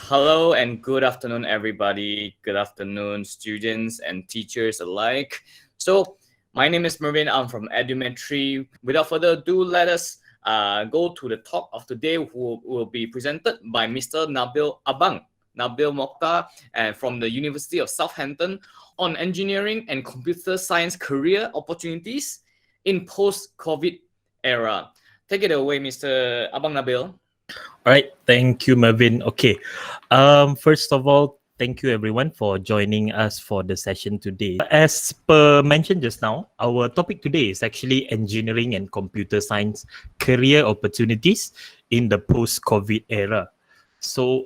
Hello and good afternoon, everybody. Good afternoon, students and teachers alike. So, my name is Mervin. I'm from Edumetry. Without further ado, let us go to the talk of today, who will be presented by Mr. Nabil Mokhtar, and from the University of Southampton on engineering and computer science career opportunities in post-COVID era. Take it away, Mr. Abang Nabil. All right, thank you, Mervin. Okay, first of all, thank you everyone for joining us for the session today. As per mentioned just now, our topic today is actually engineering and computer science career opportunities in the post-COVID era. So,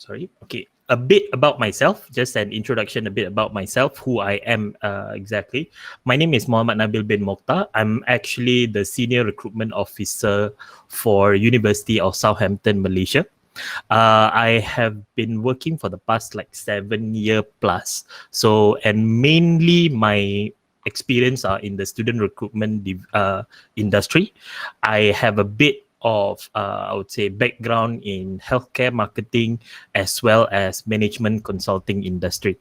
okay. A bit about myself, just an introduction a bit about myself, who I am exactly. My name is Muhammad Nabil bin Mokhtar. I'm actually the Senior Recruitment Officer for University of Southampton, Malaysia. I have been working for the past 7 year plus. So, and mainly my experience are in the student recruitment industry. I have a bit of I would say background in healthcare marketing as well as management consulting industry.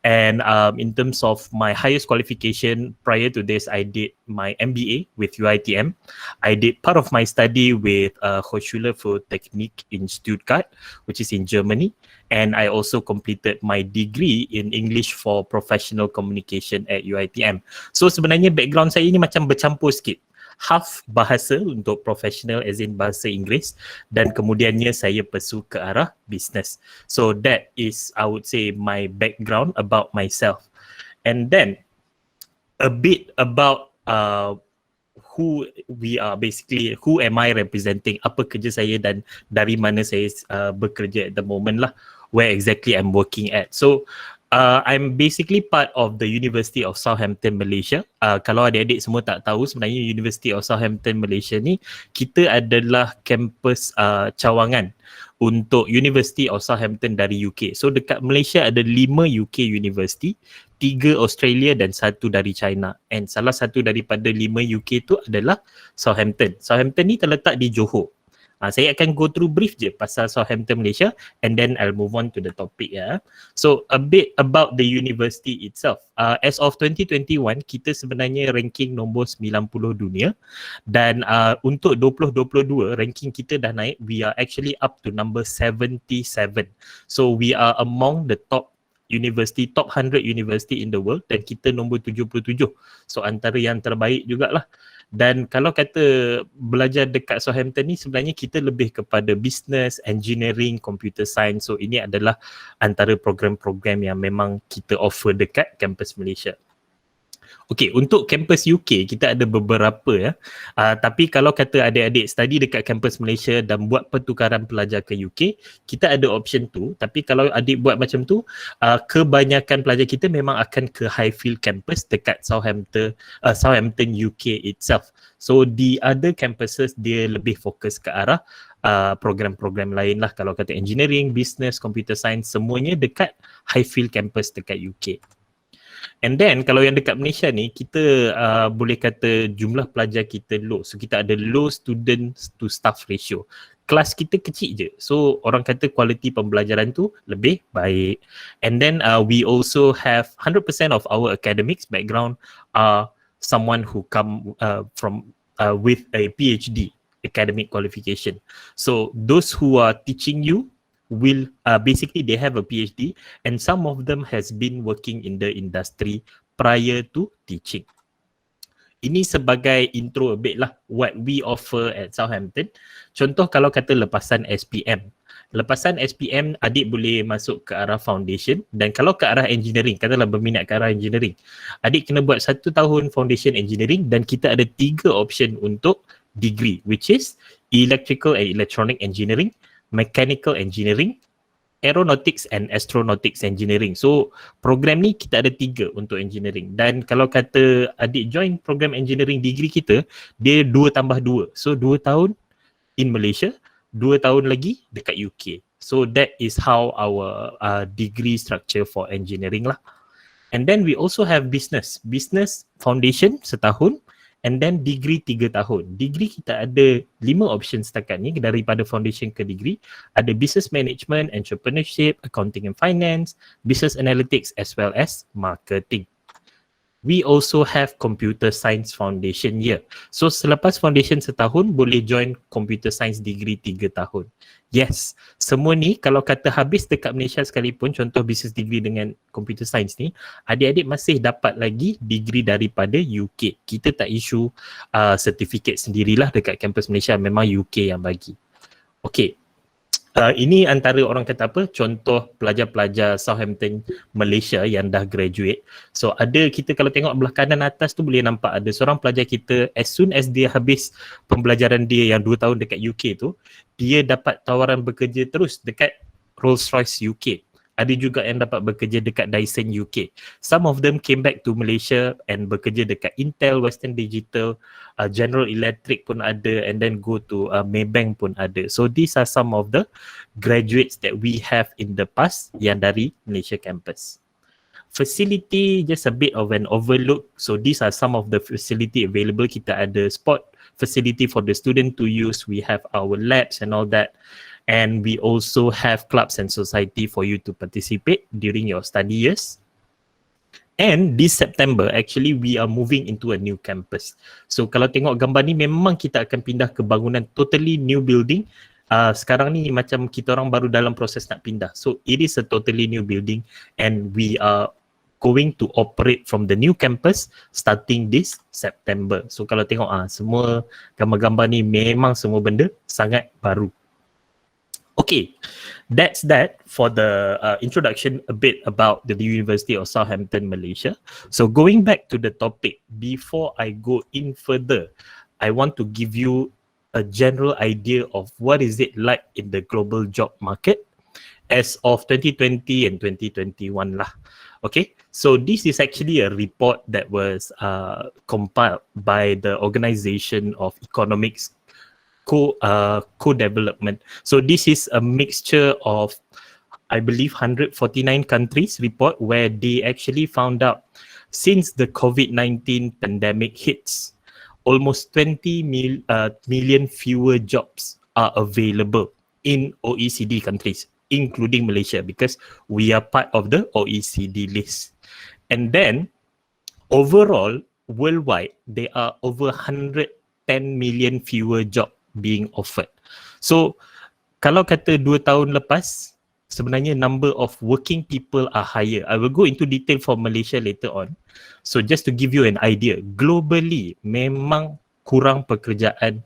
And in terms of my highest qualification prior to this, I did my MBA with UiTM. I did part of my study with Hochschule für Technik in Stuttgart, which is in Germany. And I also completed my degree in English for Professional Communication at UiTM. So sebenarnya background saya ni macam bercampur sikit. Half bahasa untuk professional as in bahasa Inggeris, dan kemudiannya saya pursue ke arah business. So that is, I would say, my background about myself. And then a bit about who we are, basically who am I representing, apa kerja saya dan dari mana saya bekerja at the moment lah, where exactly I'm working at. So I'm basically part of the University of Southampton, Malaysia. Kalau adik-adik semua tak tahu, sebenarnya University of Southampton, Malaysia ni, kita adalah kampus cawangan untuk University of Southampton dari UK. So dekat Malaysia ada 5 UK University, 3 Australia dan 1 dari China. And salah satu daripada 5 UK tu adalah Southampton. Southampton ni terletak di Johor. Saya akan go through brief je pasal Southampton, Malaysia, and then I'll move on to the topic. So a bit about the university itself. As of 2021, kita sebenarnya ranking nombor 90 dunia, dan untuk 2022 ranking kita dah naik. We are actually up to number 77. So we are among the top 100 university in the world, dan kita nombor 77. So antara yang terbaik jugalah. Dan kalau kata belajar dekat Southampton ni, sebenarnya kita lebih kepada business, engineering, computer science. So ini adalah antara program-program yang memang kita offer dekat kampus Malaysia. Okay, untuk kampus UK kita ada beberapa tapi kalau kata adik-adik study dekat kampus Malaysia dan buat pertukaran pelajar ke UK, kita ada option tu. Tapi kalau adik buat macam tu, kebanyakan pelajar kita memang akan ke Highfield campus dekat Southampton UK itself. So the other campuses dia lebih fokus ke arah program-program lain lah. Kalau kata engineering, business, computer science, semuanya dekat Highfield campus dekat UK. And then kalau yang dekat Malaysia ni, kita boleh kata jumlah pelajar kita low. So kita ada low student to staff ratio. Kelas kita kecil je. So orang kata kualiti pembelajaran tu lebih baik. And then we also have 100% of our academics background are someone who come from with a PhD academic qualification. So those who are teaching you will basically they have a PhD, and some of them has been working in the industry prior to teaching. Ini sebagai intro a bit lah what we offer at Southampton. Contoh kalau kata lepasan SPM. Lepasan SPM adik boleh masuk ke arah foundation, dan kalau ke arah engineering, katalah berminat ke arah engineering, adik kena buat 1 tahun foundation engineering, dan kita ada 3 option untuk degree, which is electrical and electronic engineering, mechanical engineering, aeronautics and astronautics engineering. So program ni kita ada 3 untuk engineering. Dan kalau kata adik join program engineering degree kita, dia 2 tambah 2. So 2 tahun in Malaysia, 2 tahun lagi dekat UK. So that is how our degree structure for engineering lah. And then we also have business. Business foundation setahun, And then degree 3 tahun. Degree kita ada 5 option setakat ni daripada foundation ke degree. Ada business management, entrepreneurship, accounting and finance, business analytics as well as marketing. We also have computer science foundation year. So selepas foundation setahun boleh join computer science degree 3 tahun. Yes, semua ni kalau kata habis dekat Malaysia sekalipun, contoh business degree dengan computer science ni, adik-adik masih dapat lagi degree daripada UK. Kita tak issue certificate sendirilah dekat kampus Malaysia, memang UK yang bagi. Okay. Ini antara orang kata apa, contoh pelajar-pelajar Southampton Malaysia yang dah graduate. So ada kita kalau tengok belah kanan atas tu boleh nampak ada seorang pelajar kita, as soon as dia habis pembelajaran dia yang 2 tahun dekat UK tu, dia dapat tawaran bekerja terus dekat Rolls-Royce UK. Ada juga yang dapat bekerja dekat Dyson UK. Some of them came back to Malaysia and bekerja dekat Intel, Western Digital, General Electric pun ada, and then go to Maybank pun ada. So these are some of the graduates that we have in the past yang dari Malaysia campus. Facility, just a bit of an overlook. So these are some of the facility available. Kita ada sport facility for the student to use. We have our labs and all that. And we also have clubs and society for you to participate during your study years. And this September, actually we are moving into a new campus. So kalau tengok gambar ni, memang kita akan pindah ke bangunan totally new building. Sekarang ni macam kita orang baru dalam proses nak pindah. So it is a totally new building and we are going to operate from the new campus starting this September. So kalau tengok semua gambar-gambar ni memang semua benda sangat baru. Okay, that's that for the introduction a bit about the University of Southampton, Malaysia. So going back to the topic, before I go in further, I want to give you a general idea of what is it like in the global job market as of 2020 and 2021 lah. Okay, so this is actually a report that was compiled by the Organization of Economics Co-development. So this is a mixture of, I believe, 149 countries report where they actually found out since the COVID-19 pandemic hits, almost 20 million fewer jobs are available in OECD countries, including Malaysia, because we are part of the OECD list. And then overall, worldwide, there are over 110 million fewer jobs being offered. So kalau kata 2 tahun lepas, sebenarnya number of working people are higher. I will go into detail for Malaysia later on. So just to give you an idea, globally memang kurang pekerjaan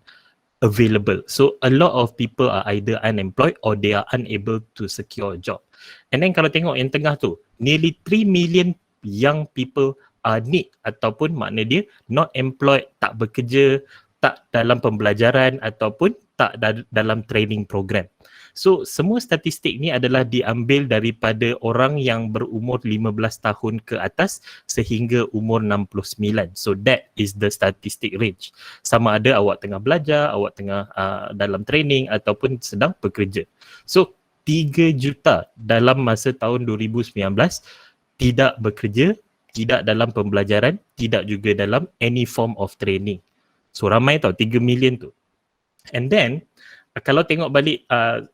available. So a lot of people are either unemployed or they are unable to secure a job. And then kalau tengok yang tengah tu, nearly 3 million young people are need ataupun makna dia not employed, tak bekerja, tak dalam pembelajaran ataupun tak dalam training program. So semua statistik ni adalah diambil daripada orang yang berumur 15 tahun ke atas sehingga umur 69. So that is the statistic range. Sama ada awak tengah belajar, awak tengah dalam training ataupun sedang bekerja. So 3 juta dalam masa tahun 2019 tidak bekerja, tidak dalam pembelajaran, tidak juga dalam any form of training. So ramai tau, 3 million tu. And then, kalau tengok balik,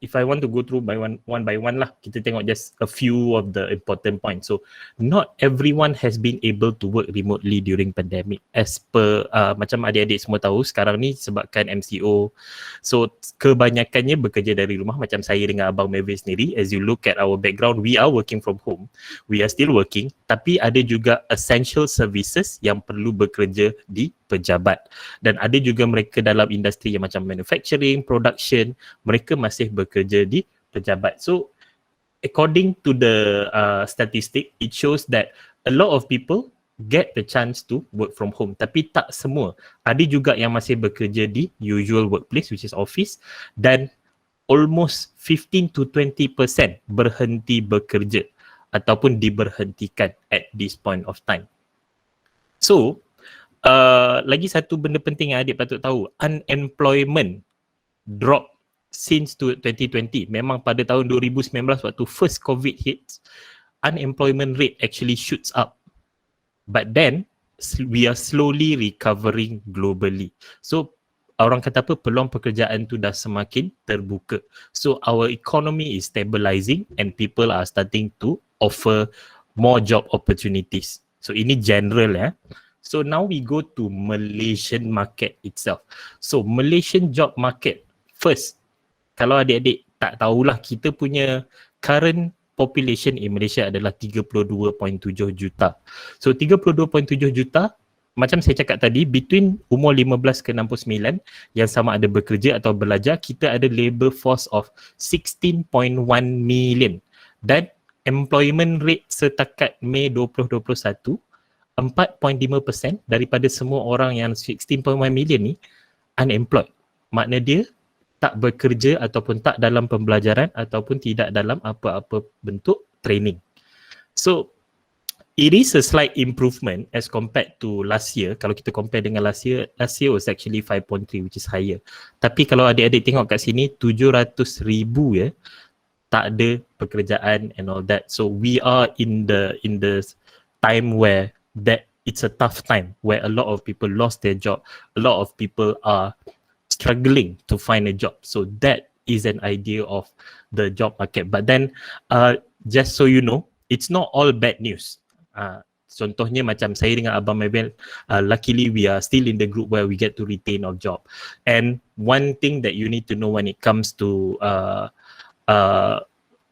if I want to go through one by one lah, kita tengok just a few of the important points. So, not everyone has been able to work remotely during pandemic. As per, macam adik-adik semua tahu, sekarang ni sebabkan MCO, so kebanyakannya bekerja dari rumah. Macam saya dengan Abang Melvin sendiri, as you look at our background, we are working from home. We are still working, tapi ada juga essential services yang perlu bekerja di pejabat. Dan ada juga mereka dalam industri yang macam manufacturing, production, mereka masih bekerja di pejabat. So, according to the statistic, it shows that a lot of people get the chance to work from home. Tapi tak semua. Ada juga yang masih bekerja di usual workplace, which is office, dan almost 15 to 20% berhenti bekerja ataupun diberhentikan at this point of time. So, lagi satu benda penting yang adik patut tahu, unemployment drop since 2020. Memang pada tahun 2019 waktu first COVID hits, unemployment rate actually shoots up. But then we are slowly recovering globally. So orang kata apa, peluang pekerjaan tu dah semakin terbuka. So our economy is stabilizing and people are starting to offer more job opportunities. So ini general ya. So now we go to Malaysian market itself. So Malaysian job market, first, kalau adik-adik tak tahulah, kita punya current population in Malaysia adalah 32.7 juta. So 32.7 juta, macam saya cakap tadi, between umur 15 ke 69 yang sama ada bekerja atau belajar, kita ada labour force of 16.1 million. Dan employment rate setakat Mei 2021, 4.5% daripada semua orang yang 16.1 million ni unemployed. Makna dia tak bekerja ataupun tak dalam pembelajaran ataupun tidak dalam apa-apa bentuk training. So it is a slight improvement as compared to last year. Kalau kita compare dengan last year was actually 5.3, which is higher. Tapi kalau adik-adik tengok kat sini, 700,000 ya, tak ada pekerjaan and all that. So we are in the time where that it's a tough time, where a lot of people lost their job, a lot of people are struggling to find a job. So that is an idea of the job market. But then just so you know, it's not all bad news. Contohnya macam saya dengan Abang Mabel, luckily we are still in the group where we get to retain our job. And one thing that you need to know when it comes to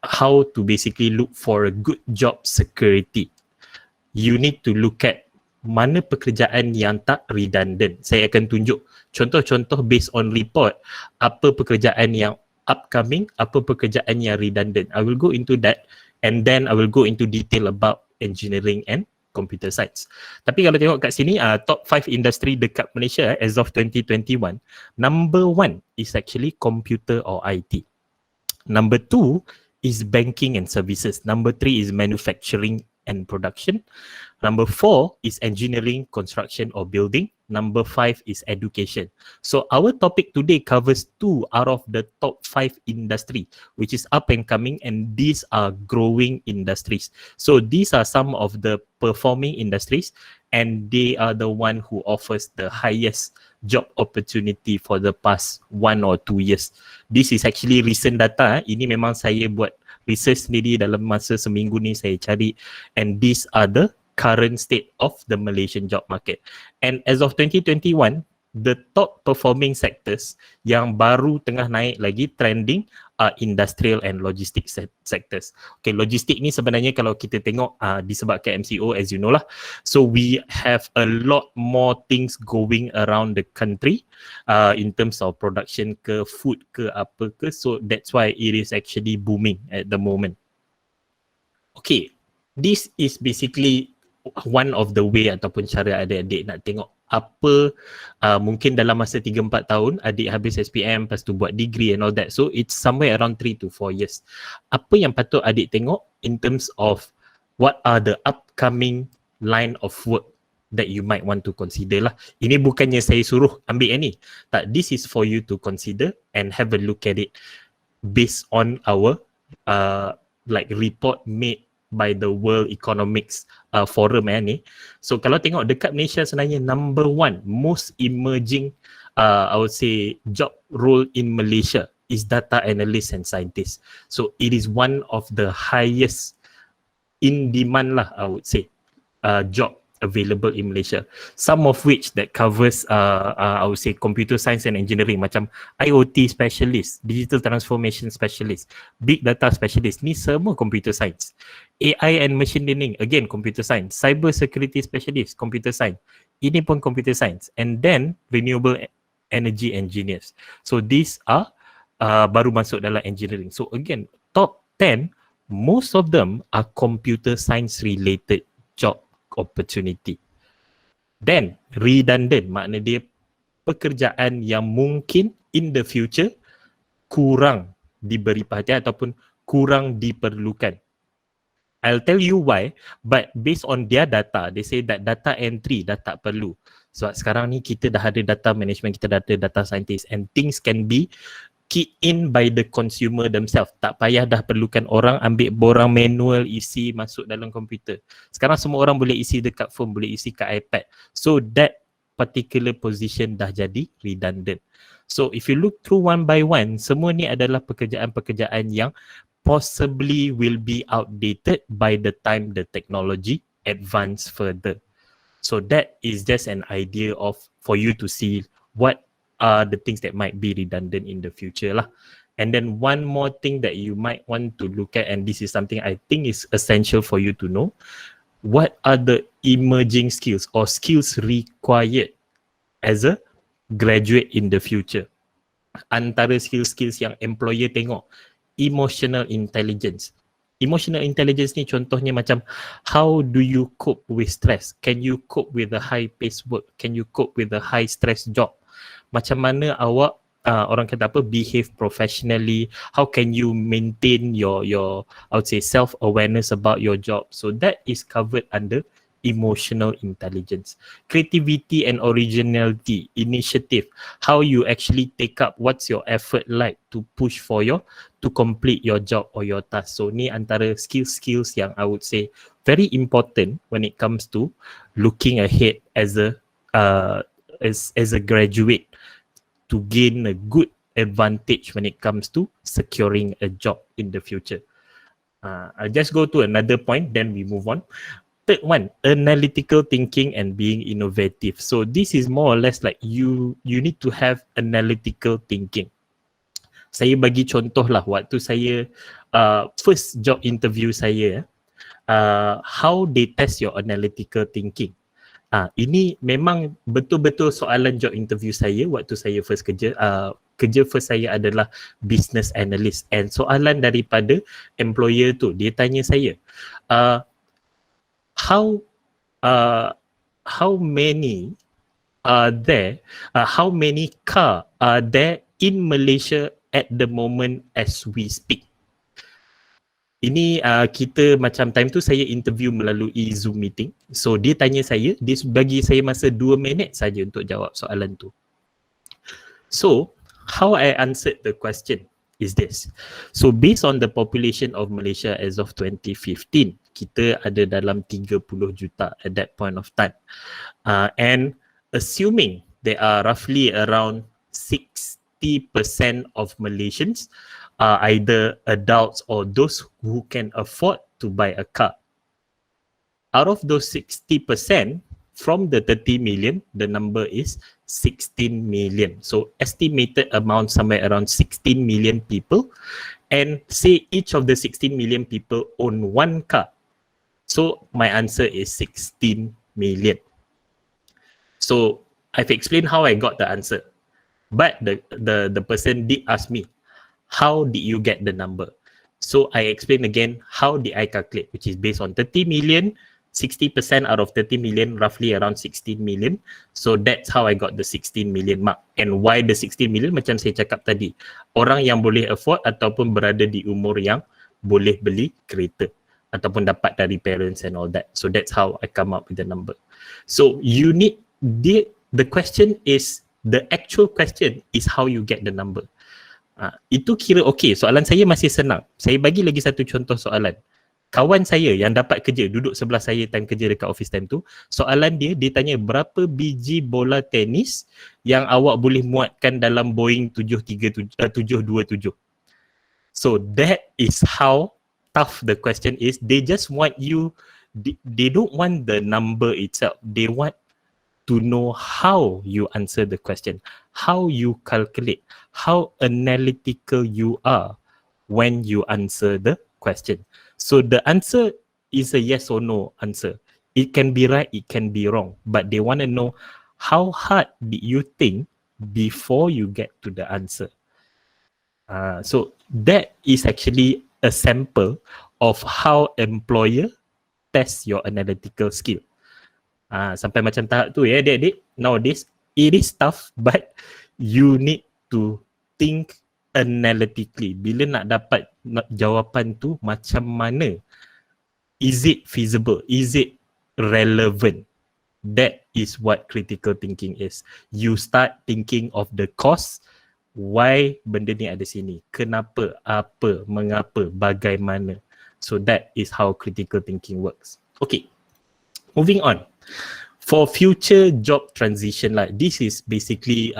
how to basically look for a good job security, you need to look at mana pekerjaan yang tak redundant. Saya akan tunjuk contoh-contoh based on report, apa pekerjaan yang upcoming, apa pekerjaan yang redundant. I will go into that and then I will go into detail about engineering and computer science. Tapi kalau tengok kat sini, top 5 industry dekat Malaysia as of 2021, number 1 is actually computer or IT. Number 2 is banking and services. Number 3 is manufacturing and production. Number 4 is engineering, construction or building. Number 5 is education. So our topic today covers 2 out of the top 5 industry, which is up and coming, and these are growing industries. So these are some of the performing industries and they are the one who offers the highest job opportunity for the past 1 or 2 years. This is actually recent data. Ini memang saya buat research sendiri dalam masa seminggu ni saya cari, and these are the current state of the Malaysian job market. And as of 2021, the top performing sectors yang baru tengah naik lagi trending are industrial and logistics sectors. Okay, logistik ni sebenarnya kalau kita tengok disebabkan MCO, as you know lah. So we have a lot more things going around the country in terms of production ke, food ke, apa ke. So that's why it is actually booming at the moment. Okay, this is basically one of the way ataupun cara adik-adik nak tengok apa mungkin dalam masa 3-4 tahun adik habis SPM, lepas tu buat degree and all that. So it's somewhere around 3 to 4 years. Apa yang patut adik tengok in terms of what are the upcoming line of work that you might want to consider lah. Ini bukannya saya suruh ambil yang ni. Tak, this is for you to consider and have a look at it based on our like report made by the World Economics Forum ni. So kalau tengok dekat Malaysia sebenarnya number 1 most emerging I would say job role in Malaysia is data analyst and scientist. So it is one of the highest in demand lah, I would say, job available in Malaysia. Some of which that covers I would say computer science and engineering, macam IoT specialist, digital transformation specialist, big data specialist, ni semua computer science. AI and machine learning, again computer science. Cyber security specialist, computer science. Ini pun computer science. And then renewable energy engineers. So these are baru masuk dalam engineering. So again, top 10, most of them are computer science related job opportunity. Then redundant, makna dia pekerjaan yang mungkin in the future kurang diberi perhatian ataupun kurang diperlukan. I'll tell you why, but based on their data, they say that data entry dah tak perlu. Sebab sekarang ni kita dah ada data management, kita dah ada data scientist, and things can be keyed in by the consumer themselves. Tak payah dah perlukan orang ambil borang manual isi masuk dalam komputer. Sekarang semua orang boleh isi dekat phone, boleh isi kat iPad. So that particular position dah jadi redundant. So if you look through one by one, semua ni adalah pekerjaan-pekerjaan yang possibly will be outdated by the time the technology advance further. So that is just an idea of for you to see what are the things that might be redundant in the future lah. And then one more thing that you might want to look at, and this is something I think is essential for you to know, what are the emerging skills or skills required as a graduate in the future. Antara skills-skills yang employer tengok, emotional intelligence. Emotional intelligence ni contohnya macam how do you cope with stress? Can you cope with a high pace work? Can you cope with a high stress job? Macam mana awak orang kata apa, behave professionally? How can you maintain your I would say self awareness about your job? So that is covered under emotional intelligence. Creativity and originality, initiative, how you actually take up, what's your effort like to push for to complete your job or your task. So ni antara skills yang I would say very important when it comes to looking ahead as a graduate to gain a good advantage when it comes to securing a job in the future. I'll just go to another point, then we move on. Third one, analytical thinking and being innovative. So this is more or less like you need to have analytical thinking. Saya bagi contoh lah, waktu saya first job interview saya, how they test your analytical thinking. Ini memang betul-betul soalan job interview saya waktu saya first kerja. Kerja first saya adalah business analyst, and soalan daripada employer tu, dia tanya saya, how many car are there in Malaysia at the moment as we speak? Ini kita macam time tu saya interview melalui Zoom meeting. So dia tanya saya, dia bagi saya masa 2 minit saja untuk jawab soalan tu. So how I answered the question is this. So based on the population of Malaysia as of 2015, kita ada dalam 30 juta at that point of time. And assuming there are roughly around 60% of Malaysians are either adults or those who can afford to buy a car. Out of those 60%, from the 30 million, the number is 16 million. So estimated amount somewhere around 16 million people, and say each of the 16 million people own one car. So my answer is 16 million. So I've explained how I got the answer, but the person did ask me, how did you get the number? So I explain again, how did I calculate, which is based on 30 million, 60% out of 30 million, roughly around 16 million. So that's how I got the 16 million mark. And why the 16 million? Macam saya cakap tadi, orang yang boleh afford ataupun berada di umur yang boleh beli kereta ataupun dapat dari parents and all that. So that's how I come up with the number. So you need, the question is, the actual question is how you get the number. Itu kira okay, soalan saya masih senang. Saya bagi lagi satu contoh soalan. Kawan saya yang dapat kerja, duduk sebelah saya time kerja dekat office time tu, soalan dia tanya berapa biji bola tenis yang awak boleh muatkan dalam Boeing 727. So that is how tough the question is. They just want you, they don't want the number itself. They want to know how you answer the question, how you calculate, how analytical you are when you answer the question. So the answer is a yes or no answer. It can be right, it can be wrong, but they want to know how hard did you think before you get to the answer. So that is actually a sample of how employer test your analytical skill. Sampai macam tahap tu ya adik-adik. Nowadays it is tough, but you need to think analytically. Bila nak dapat jawapan tu macam mana? Is it feasible? Is it relevant? That is what critical thinking is. You start thinking of the cost, why benda ni ada sini, kenapa, apa, mengapa, bagaimana. So that is how critical thinking works. Okay, moving on. For future job transition, like this is basically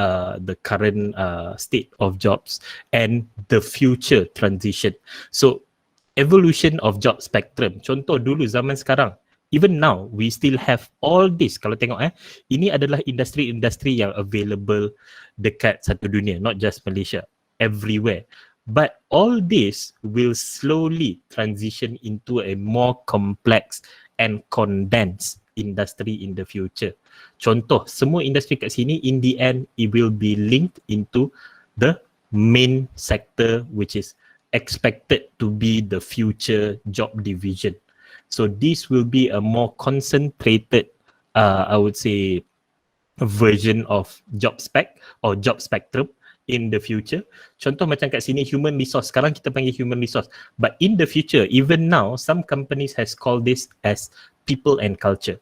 the current state of jobs and the future transition. So evolution of job spectrum. Contoh dulu zaman sekarang, even now we still have all this. Kalau tengok ini adalah industri-industri yang available dekat satu dunia, not just Malaysia, everywhere. But all this will slowly transition into a more complex and condensed industry in the future. Contoh, semua industri kat sini in the end it will be linked into the main sector which is expected to be the future job division. So this will be a more concentrated, I would say, version of job spec or job spectrum in the future. Contoh macam kat sini human resource, sekarang kita panggil human resource, but in the future, even now, some companies has called this as people and culture.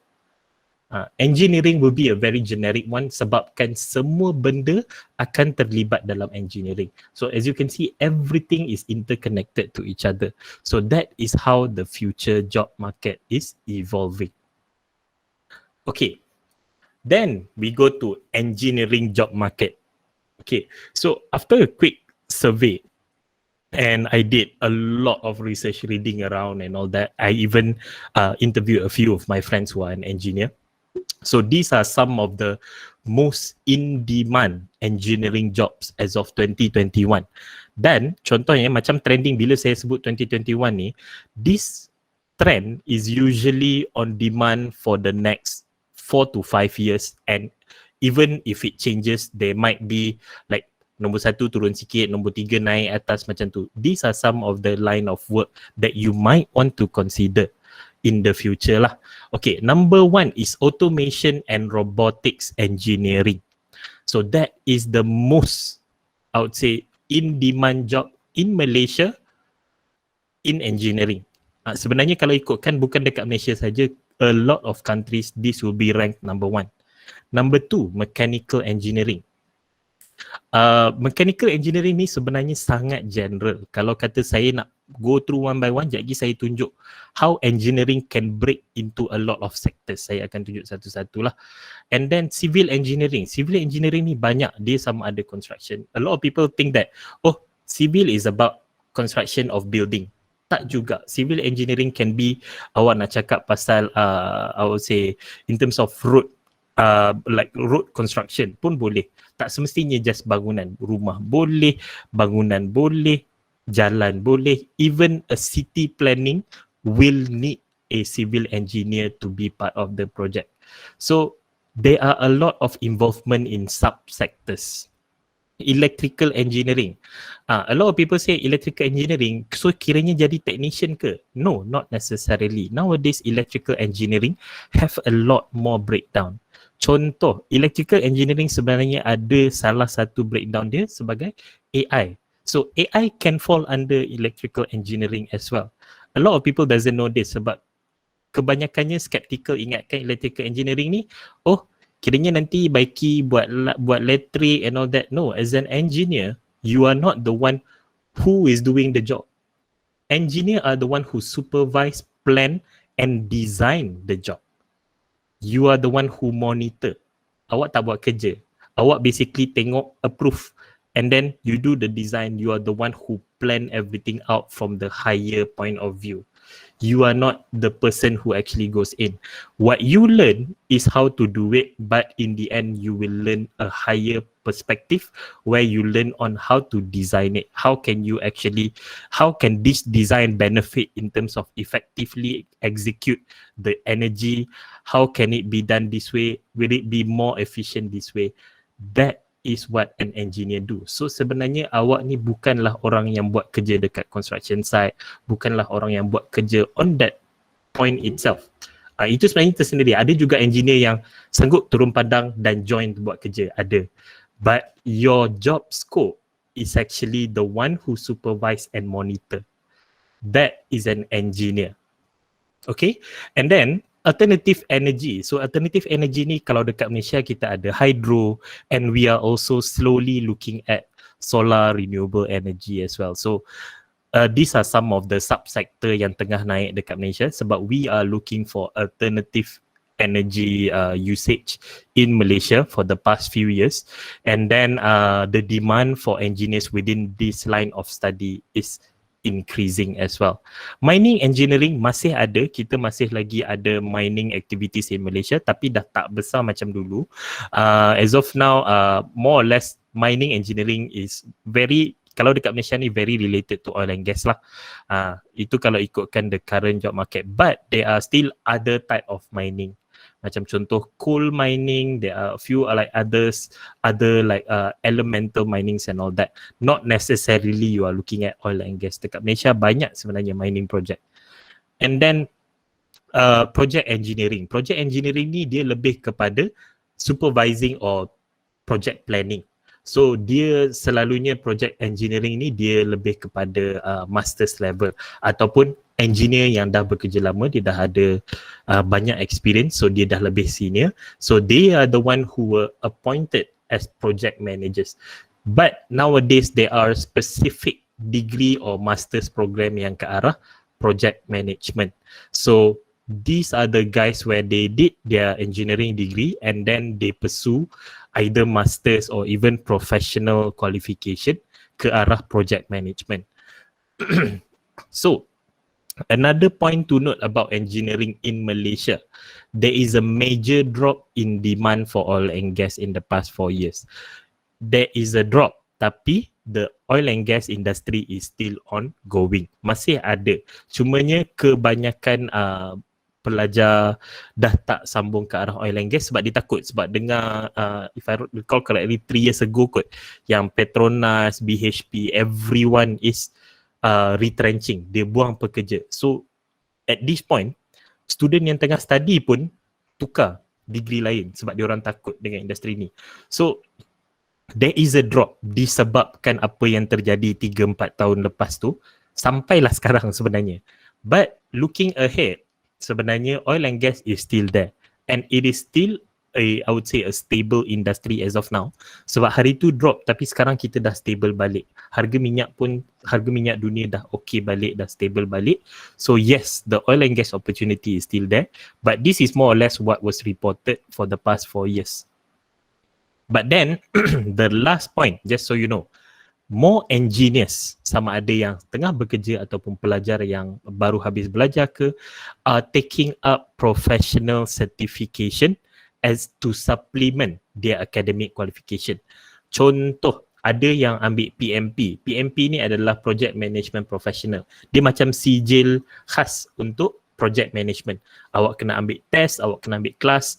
Engineering will be a very generic one sebabkan semua benda akan terlibat dalam engineering. So as you can see, everything is interconnected to each other. So that is how the future job market is evolving. Okay, then we go to engineering job market. Okay, so after a quick survey, and I did a lot of research reading around and all that, I even interviewed a few of my friends who are an engineer. So these are some of the most in-demand engineering jobs as of 2021. Dan contohnya macam trending bila saya sebut 2021 ni, this trend is usually on demand for the next 4 to 5 years, and even if it changes, there might be like nombor 1 turun sikit, nombor 3 naik atas macam tu. These are some of the line of work that you might want to consider in the future lah. Okay, number 1 is automation and robotics engineering. So that is the most, I would say, in-demand job in Malaysia in engineering. Sebenarnya kalau ikutkan bukan dekat Malaysia saja, a lot of countries this will be ranked number 1. Number 2, mechanical engineering. Mechanical engineering ni sebenarnya sangat general. Kalau kata saya nak go through one by one, sekejap lagi saya tunjuk how engineering can break into a lot of sectors. Saya akan tunjuk satu-satu lah. And then civil engineering. Civil engineering ni banyak, dia sama ada construction. A lot of people think that, oh, civil is about construction of building. Tak juga. Civil engineering can be, awak nak cakap pasal, I would say, in terms of road, like road construction pun boleh. Tak semestinya just bangunan, rumah boleh, bangunan boleh, jalan boleh, even a city planning will need a civil engineer to be part of the project. So there are a lot of involvement in sub-sectors. Electrical engineering. A lot of people say electrical engineering, so kiranya jadi technician ke? No, not necessarily. Nowadays, electrical engineering have a lot more breakdown. Contoh, electrical engineering sebenarnya ada salah satu breakdown dia sebagai AI. So AI can fall under electrical engineering as well. A lot of people doesn't know this sebab kebanyakannya skeptical ingatkan electrical engineering ni, oh, kiranya nanti baiki buat elektrik and all that. No, as an engineer, you are not the one who is doing the job. Engineer are the one who supervise, plan and design the job. You are the one who monitor. Awak tak buat kerja. Awak basically tengok, approve, and then you do the design. You are the one who plan everything out from the higher point of view. You are not the person who actually goes in. What you learn is how to do it, but in the end, you will learn a higher perspective where you learn on how to design it. How can this design benefit in terms of effectively execute the energy? How can it be done this way? Will it be more efficient this way? That is what an engineer do. So sebenarnya awak ni bukanlah orang yang buat kerja dekat construction site, bukanlah orang yang buat kerja on that point itself. Itu sebenarnya tersendiri. Ada juga engineer yang sanggup turun padang dan join buat kerja, ada. But your job scope is actually the one who supervise and monitor. That is an engineer. Okay, and then alternative energy. So alternative energy ni kalau dekat Malaysia kita ada hydro, and we are also slowly looking at solar, renewable energy as well. So these are some of the subsector yang tengah naik dekat Malaysia sebab we are looking for alternative energy usage in Malaysia for the past few years, and then the demand for engineers within this line of study is increasing as well. Mining engineering masih ada, kita masih lagi ada mining activities in Malaysia tapi dah tak besar macam dulu. As of now, more or less mining engineering is very, kalau dekat Malaysia ni very related to oil and gas lah. Itu kalau ikutkan the current job market. But there are still other type of mining. Macam contoh coal mining, there are a few like other like elemental minings and all that. Not necessarily you are looking at oil and gas. Dekat Malaysia banyak sebenarnya mining project. And then project engineering. Project engineering ni dia lebih kepada supervising or project planning. So dia selalunya project engineering ni dia lebih kepada master's level ataupun engineer yang dah bekerja lama, dia dah ada banyak experience, so dia dah lebih senior. So they are the one who were appointed as project managers. But nowadays there are specific degree or master's program yang ke arah project management. So these are the guys where they did their engineering degree and then they pursue either masters or even professional qualification ke arah project management. So another point to note about engineering in Malaysia, there is a major drop in demand for oil and gas in the past 4 years. There is a drop, tapi the oil and gas industry is still ongoing. Masih ada. Cumanya kebanyakan pelajar dah tak sambung ke arah oil and gas sebab dia takut, sebab dengar if I recall correctly 3 years ago kot yang Petronas, BHP, everyone is retrenching, dia buang pekerja. So at this point student yang tengah study pun tukar degree lain sebab dia orang takut dengan industri ni. So there is a drop disebabkan apa yang terjadi 3-4 tahun lepas tu sampailah sekarang sebenarnya. But looking ahead, sebenarnya oil and gas is still there and it is still I would say a stable industry as of now. Sebab hari tu drop tapi sekarang kita dah stable balik. Harga minyak dunia dah okay balik, dah stable balik. So yes, the oil and gas opportunity is still there, but this is more or less what was reported for the past 4 years. But then the last point, just so you know, more engineers, sama ada yang tengah bekerja ataupun pelajar yang baru habis belajar ke, are taking up professional certification as to supplement their academic qualification. Contoh, ada yang ambil PMP. PMP ni adalah Project Management Professional. Dia macam sijil khas untuk project management. Awak kena ambil test, awak kena ambil kelas.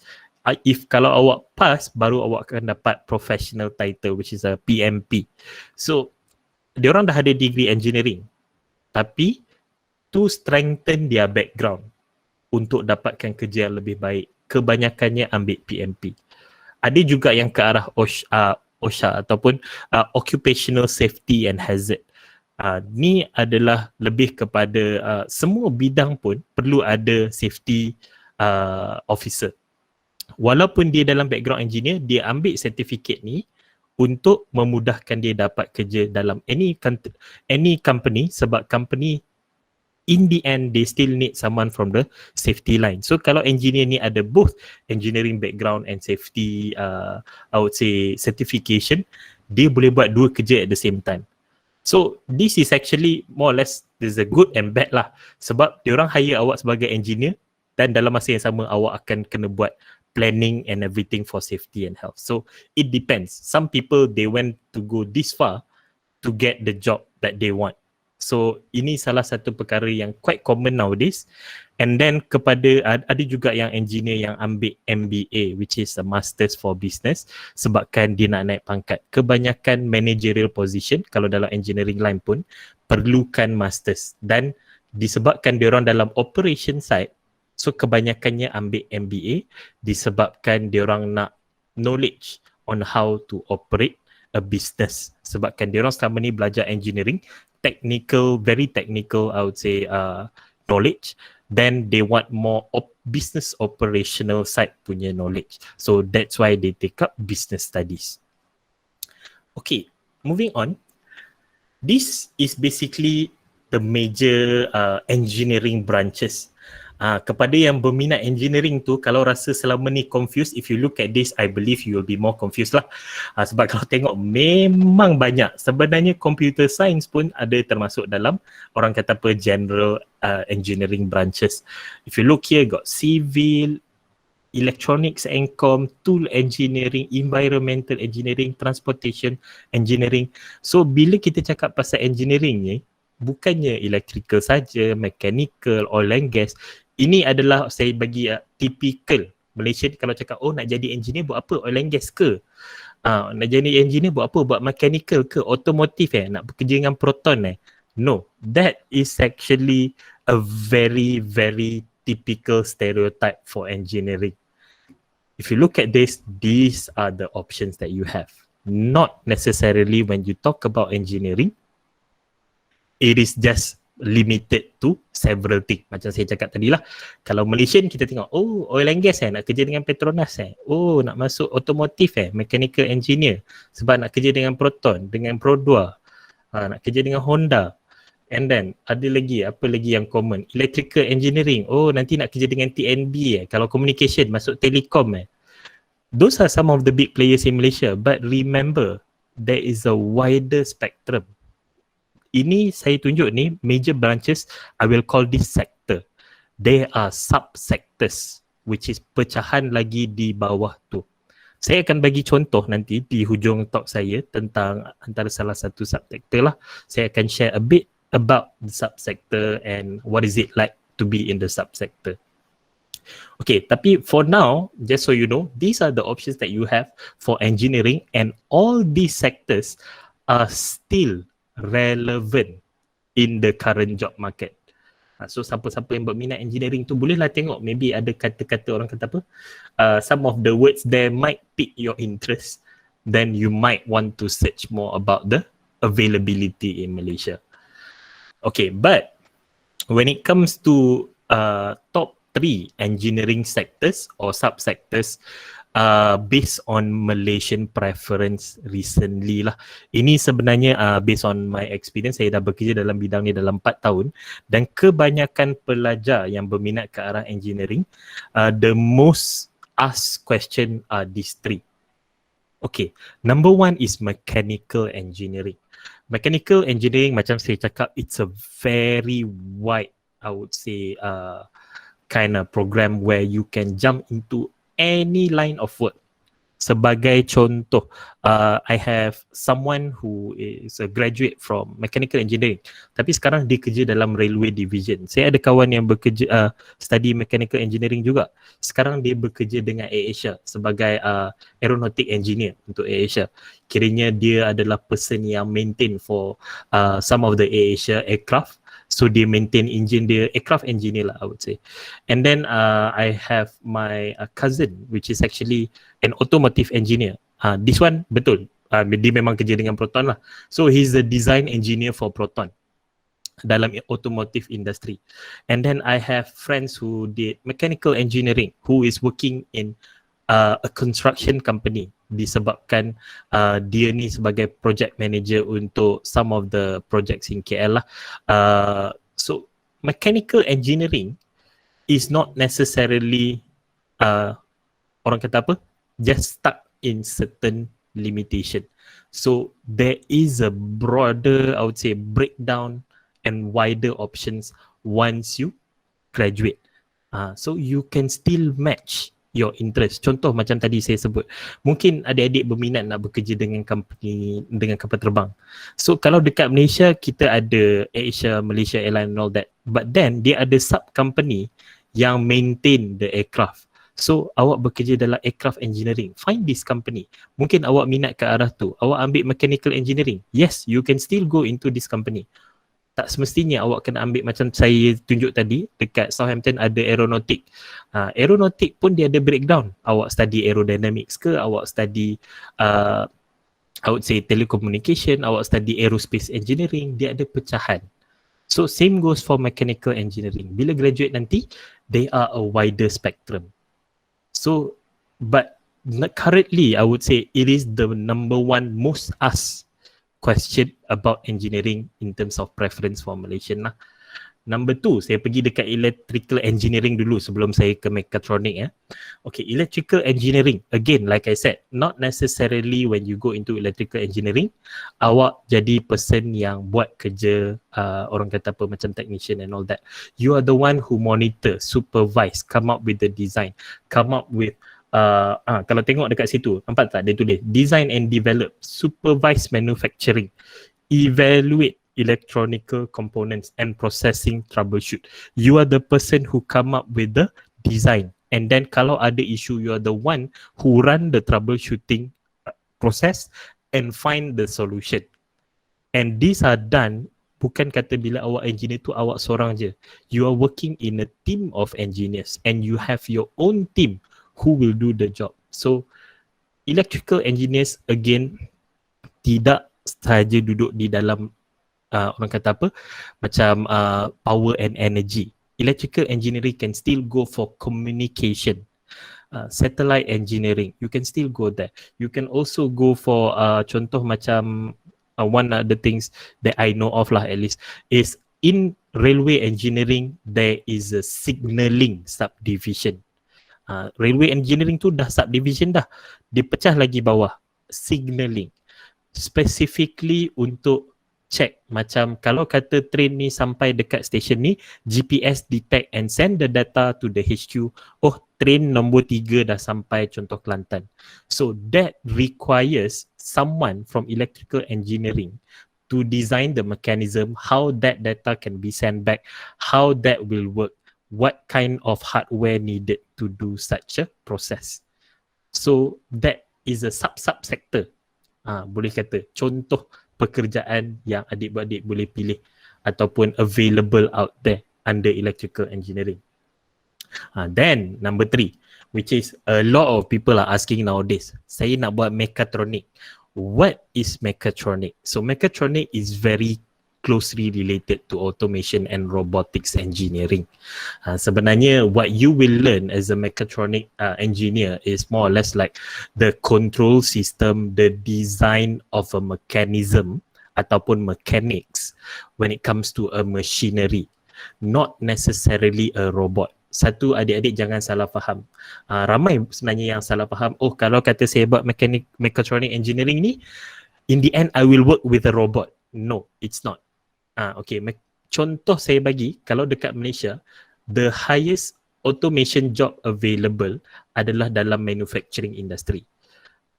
Kalau awak pass, baru awak akan dapat professional title which is a PMP. So, diorang dah ada degree engineering. Tapi, to strengthen their background untuk dapatkan kerja yang lebih baik, kebanyakannya ambil PMP. Ada juga yang ke arah OSHA ataupun Occupational Safety and Hazard. Ni adalah lebih kepada semua bidang pun perlu ada safety officer. Walaupun dia dalam background engineer, dia ambil sertifikat ni untuk memudahkan dia dapat kerja dalam any company sebab company in the end they still need someone from the safety line. So kalau engineer ni ada both engineering background and safety I would say certification, dia boleh buat dua kerja at the same time. So this is actually more or less there's a good and bad lah, sebab diorang hire awak sebagai engineer dan dalam masa yang sama awak akan kena buat planning and everything for safety and health. So it depends. Some people they went to go this far to get the job that they want. So ini salah satu perkara yang quite common nowadays. And then ada juga yang engineer yang ambil MBA which is a Masters for Business sebabkan dia nak naik pangkat. Kebanyakan managerial position kalau dalam engineering line pun perlukan Masters, dan disebabkan dia orang dalam operation side, so kebanyakannya ambil MBA disebabkan dia orang nak knowledge on how to operate a business. Sebabkan dia orang selama ni belajar engineering, very technical I would say knowledge, then they want more business operational side punya knowledge. So that's why they take up business studies. Okay, moving on, this is basically the major engineering branches. Kepada yang berminat engineering tu, kalau rasa selama ni confused, if you look at this, I believe you will be more confused lah. Sebab kalau tengok memang banyak. Sebenarnya computer science pun ada termasuk dalam orang kata apa general engineering branches. If you look here, got civil, electronics and com, tool engineering, environmental engineering, transportation engineering. So bila kita cakap pasal engineering ni, bukannya electrical saja, mechanical, oil and gas. Ini adalah saya bagi typical Malaysia kalau cakap nak jadi engineer buat apa? Oil and gas ke? Nak jadi engineer buat apa? Buat mechanical ke? Automotive nak bekerja dengan proton No, that is actually a very very typical stereotype for engineering. If you look at this, these are the options that you have. Not necessarily when you talk about engineering, it is just limited to several things. Macam saya cakap tadi lah, kalau Malaysian kita tengok, oil and gas nak kerja dengan Petronas nak masuk automotive mechanical engineer sebab nak kerja dengan Proton, dengan Pro2, nak kerja dengan Honda. And then ada lagi, apa lagi yang common? Electrical engineering, nanti nak kerja dengan TNB kalau communication masuk telekom Those are some of the big players in Malaysia, but remember there is a wider spectrum. Ini saya tunjuk ni major branches, I will call this sector. There are sub-sectors which is pecahan lagi di bawah tu. Saya akan bagi contoh nanti di hujung talk saya tentang antara salah satu subsector lah. Saya akan share a bit about the subsector and what is it like to be in the subsector. Okay, tapi for now, just so you know, these are the options that you have for engineering, and all these sectors are still relevant in the current job market. So siapa-siapa yang berminat engineering tu bolehlah tengok, maybe ada kata-kata orang kata apa, some of the words there might pique your interest, then you might want to search more about the availability in Malaysia. Okay, but when it comes to top 3 engineering sectors or subsectors, based on Malaysian preference recently lah. Ini sebenarnya based on my experience, saya dah bekerja dalam bidang ni dalam 4 tahun, dan kebanyakan pelajar yang berminat ke arah engineering, the most asked question are these 3. Okay, number 1 is mechanical engineering. Mechanical engineering, macam saya cakap, it's a very wide, I would say, kind of program where you can jump into any line of work. Sebagai contoh, I have someone who is a graduate from mechanical engineering, tapi sekarang dia kerja dalam railway division. Saya ada kawan yang bekerja study mechanical engineering juga. Sekarang dia bekerja dengan AirAsia sebagai aeronautic engineer untuk AirAsia. Kiranya dia adalah person yang maintain for some of the AirAsia aircraft. So dia maintain engine dia, aircraft engineer lah I would say. And then I have my cousin which is actually an automotive engineer. This one betul, dia memang kerja dengan Proton lah. So he's the design engineer for Proton dalam automotive industry. And then I have friends who did mechanical engineering who is working in a construction company, disebabkan dia ni sebagai project manager untuk some of the projects in KL lah. So mechanical engineering is not necessarily orang kata apa, just stuck in certain limitation. So there is a broader, I would say, breakdown and wider options once you graduate. So you can still match your interest. Contoh macam tadi saya sebut, mungkin adik-adik berminat nak bekerja dengan company, dengan kapal terbang. So kalau dekat Malaysia kita ada AirAsia, Malaysia Airlines and all that, but then dia ada sub company yang maintain the aircraft. So awak bekerja dalam aircraft engineering, find this company. Mungkin awak minat ke arah tu, awak ambil mechanical engineering, yes, you can still go into this company. Tak semestinya awak kena ambil macam saya tunjuk tadi, dekat Southampton ada aeronautic. Aeronautic pun dia ada breakdown. Awak study aerodynamics ke, awak study I would say telecommunication, awak study aerospace engineering, dia ada pecahan. So same goes for mechanical engineering. Bila graduate nanti, they are a wider spectrum. So but currently I would say it is the number 1 most asked question about engineering in terms of preference for Malaysian lah. Number 2, saya pergi dekat electrical engineering dulu sebelum saya ke mechatronic ya. Okay, electrical engineering, again like I said, not necessarily when you go into electrical engineering, awak jadi person yang buat kerja orang kata apa macam technician and all that. You are the one who monitor, supervise, come up with the design, come up with kalau tengok dekat situ, nampak tak dia tulis design and develop, supervise manufacturing, evaluate electronical components and processing troubleshoot. You are the person who come up with the design, and then kalau ada issue, you are the one who run the troubleshooting process and find the solution. And these are done, bukan kata bila awak engineer tu awak seorang je. You are working in a team of engineers and you have your own team who will do the job. So electrical engineers again tidak sahaja duduk di dalam orang kata apa macam power and energy. Electrical engineering can still go for communication, satellite engineering, you can still go there. You can also go for contoh macam one of the things that I know of lah at least is in railway engineering there is a signaling subdivision. Railway engineering tu dah subdivision dah, dia pecah lagi bawah, signaling, specifically untuk check macam kalau kata train ni sampai dekat station ni, GPS detect and send the data to the HQ. Oh, train nombor 3 dah sampai contoh Kelantan. So that requires someone from electrical engineering to design the mechanism, how that data can be sent back, how that will work, what kind of hardware needed to do such a process. So that is a sub-sector. Boleh kata contoh pekerjaan yang adik-beradik boleh pilih ataupun available out there under electrical engineering. Then number 3, which is a lot of people are asking nowadays, saya nak buat mechatronic. What is mechatronic? So mechatronic is very closely related to automation and robotics engineering. Sebenarnya what you will learn as a mechatronic engineer is more or less like the control system, the design of a mechanism ataupun mechanics when it comes to a machinery, not necessarily a robot. Satu, adik-adik jangan salah faham. Ramai sebenarnya yang salah faham, oh kalau kata saya buat mechatronic engineering ni, in the end I will work with a robot. No, it's not. Okay, contoh saya bagi, kalau dekat Malaysia, the highest automation job available adalah dalam manufacturing industry.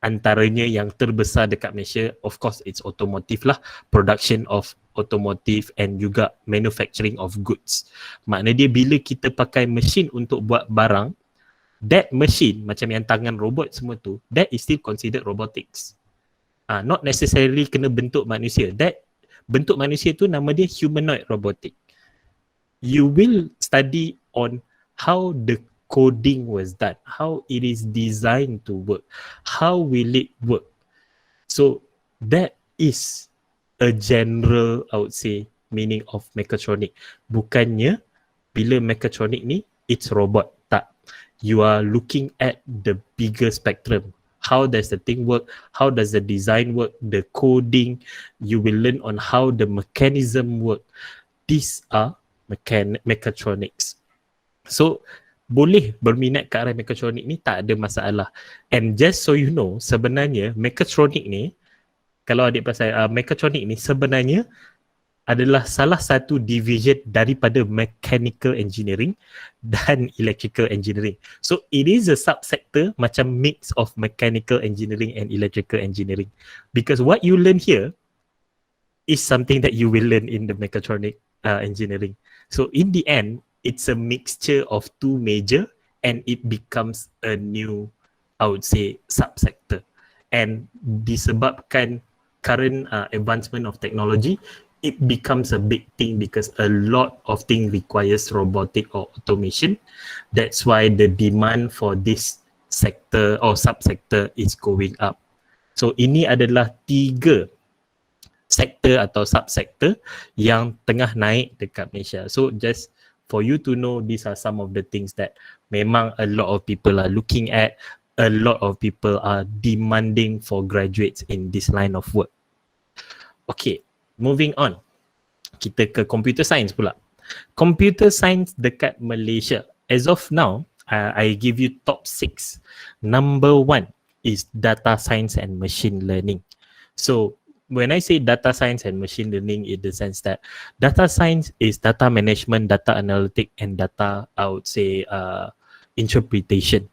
Antaranya yang terbesar dekat Malaysia, of course it's automotive lah, production of automotive and juga manufacturing of goods. Maknanya dia bila kita pakai mesin untuk buat barang, that machine macam yang tangan robot semua tu, that is still considered robotics. Not necessarily kena bentuk manusia. That bentuk manusia tu nama dia humanoid robotic. You will study on how the coding was done, how it is designed to work, how will it work. So that is a general, I would say, meaning of mechatronic. Bukannya bila mechatronic ni it's robot, tak. You are looking at the bigger spectrum. How does the thing work? How does the design work? The coding, you will learn on how the mechanism work. These are mechatronics. So boleh berminat ke arah mechatronic ni, tak ada masalah. And just so you know, sebenarnya mechatronic ni, kalau adik pasal mechatronic ni sebenarnya adalah salah satu division daripada mechanical engineering dan electrical engineering. So it is a subsector macam mix of mechanical engineering and electrical engineering. Because what you learn here is something that you will learn in the mechatronic engineering. So in the end, it's a mixture of two major and it becomes a new, I would say, subsector. And disebabkan current advancement of technology, it becomes a big thing because a lot of things requires robotic or automation. That's why the demand for this sector or subsector is going up. So ini adalah 3 sektor atau subsector yang tengah naik dekat Malaysia. So just for you to know, these are some of the things that memang a lot of people are looking at, a lot of people are demanding for graduates in this line of work. Okay, moving on. Kita ke computer science pula. Computer science dekat Malaysia. As of now, I give you top 6. Number 1 is data science and machine learning. So when I say data science and machine learning, in the sense that data science is data management, data analytic, and data, I would say, interpretation.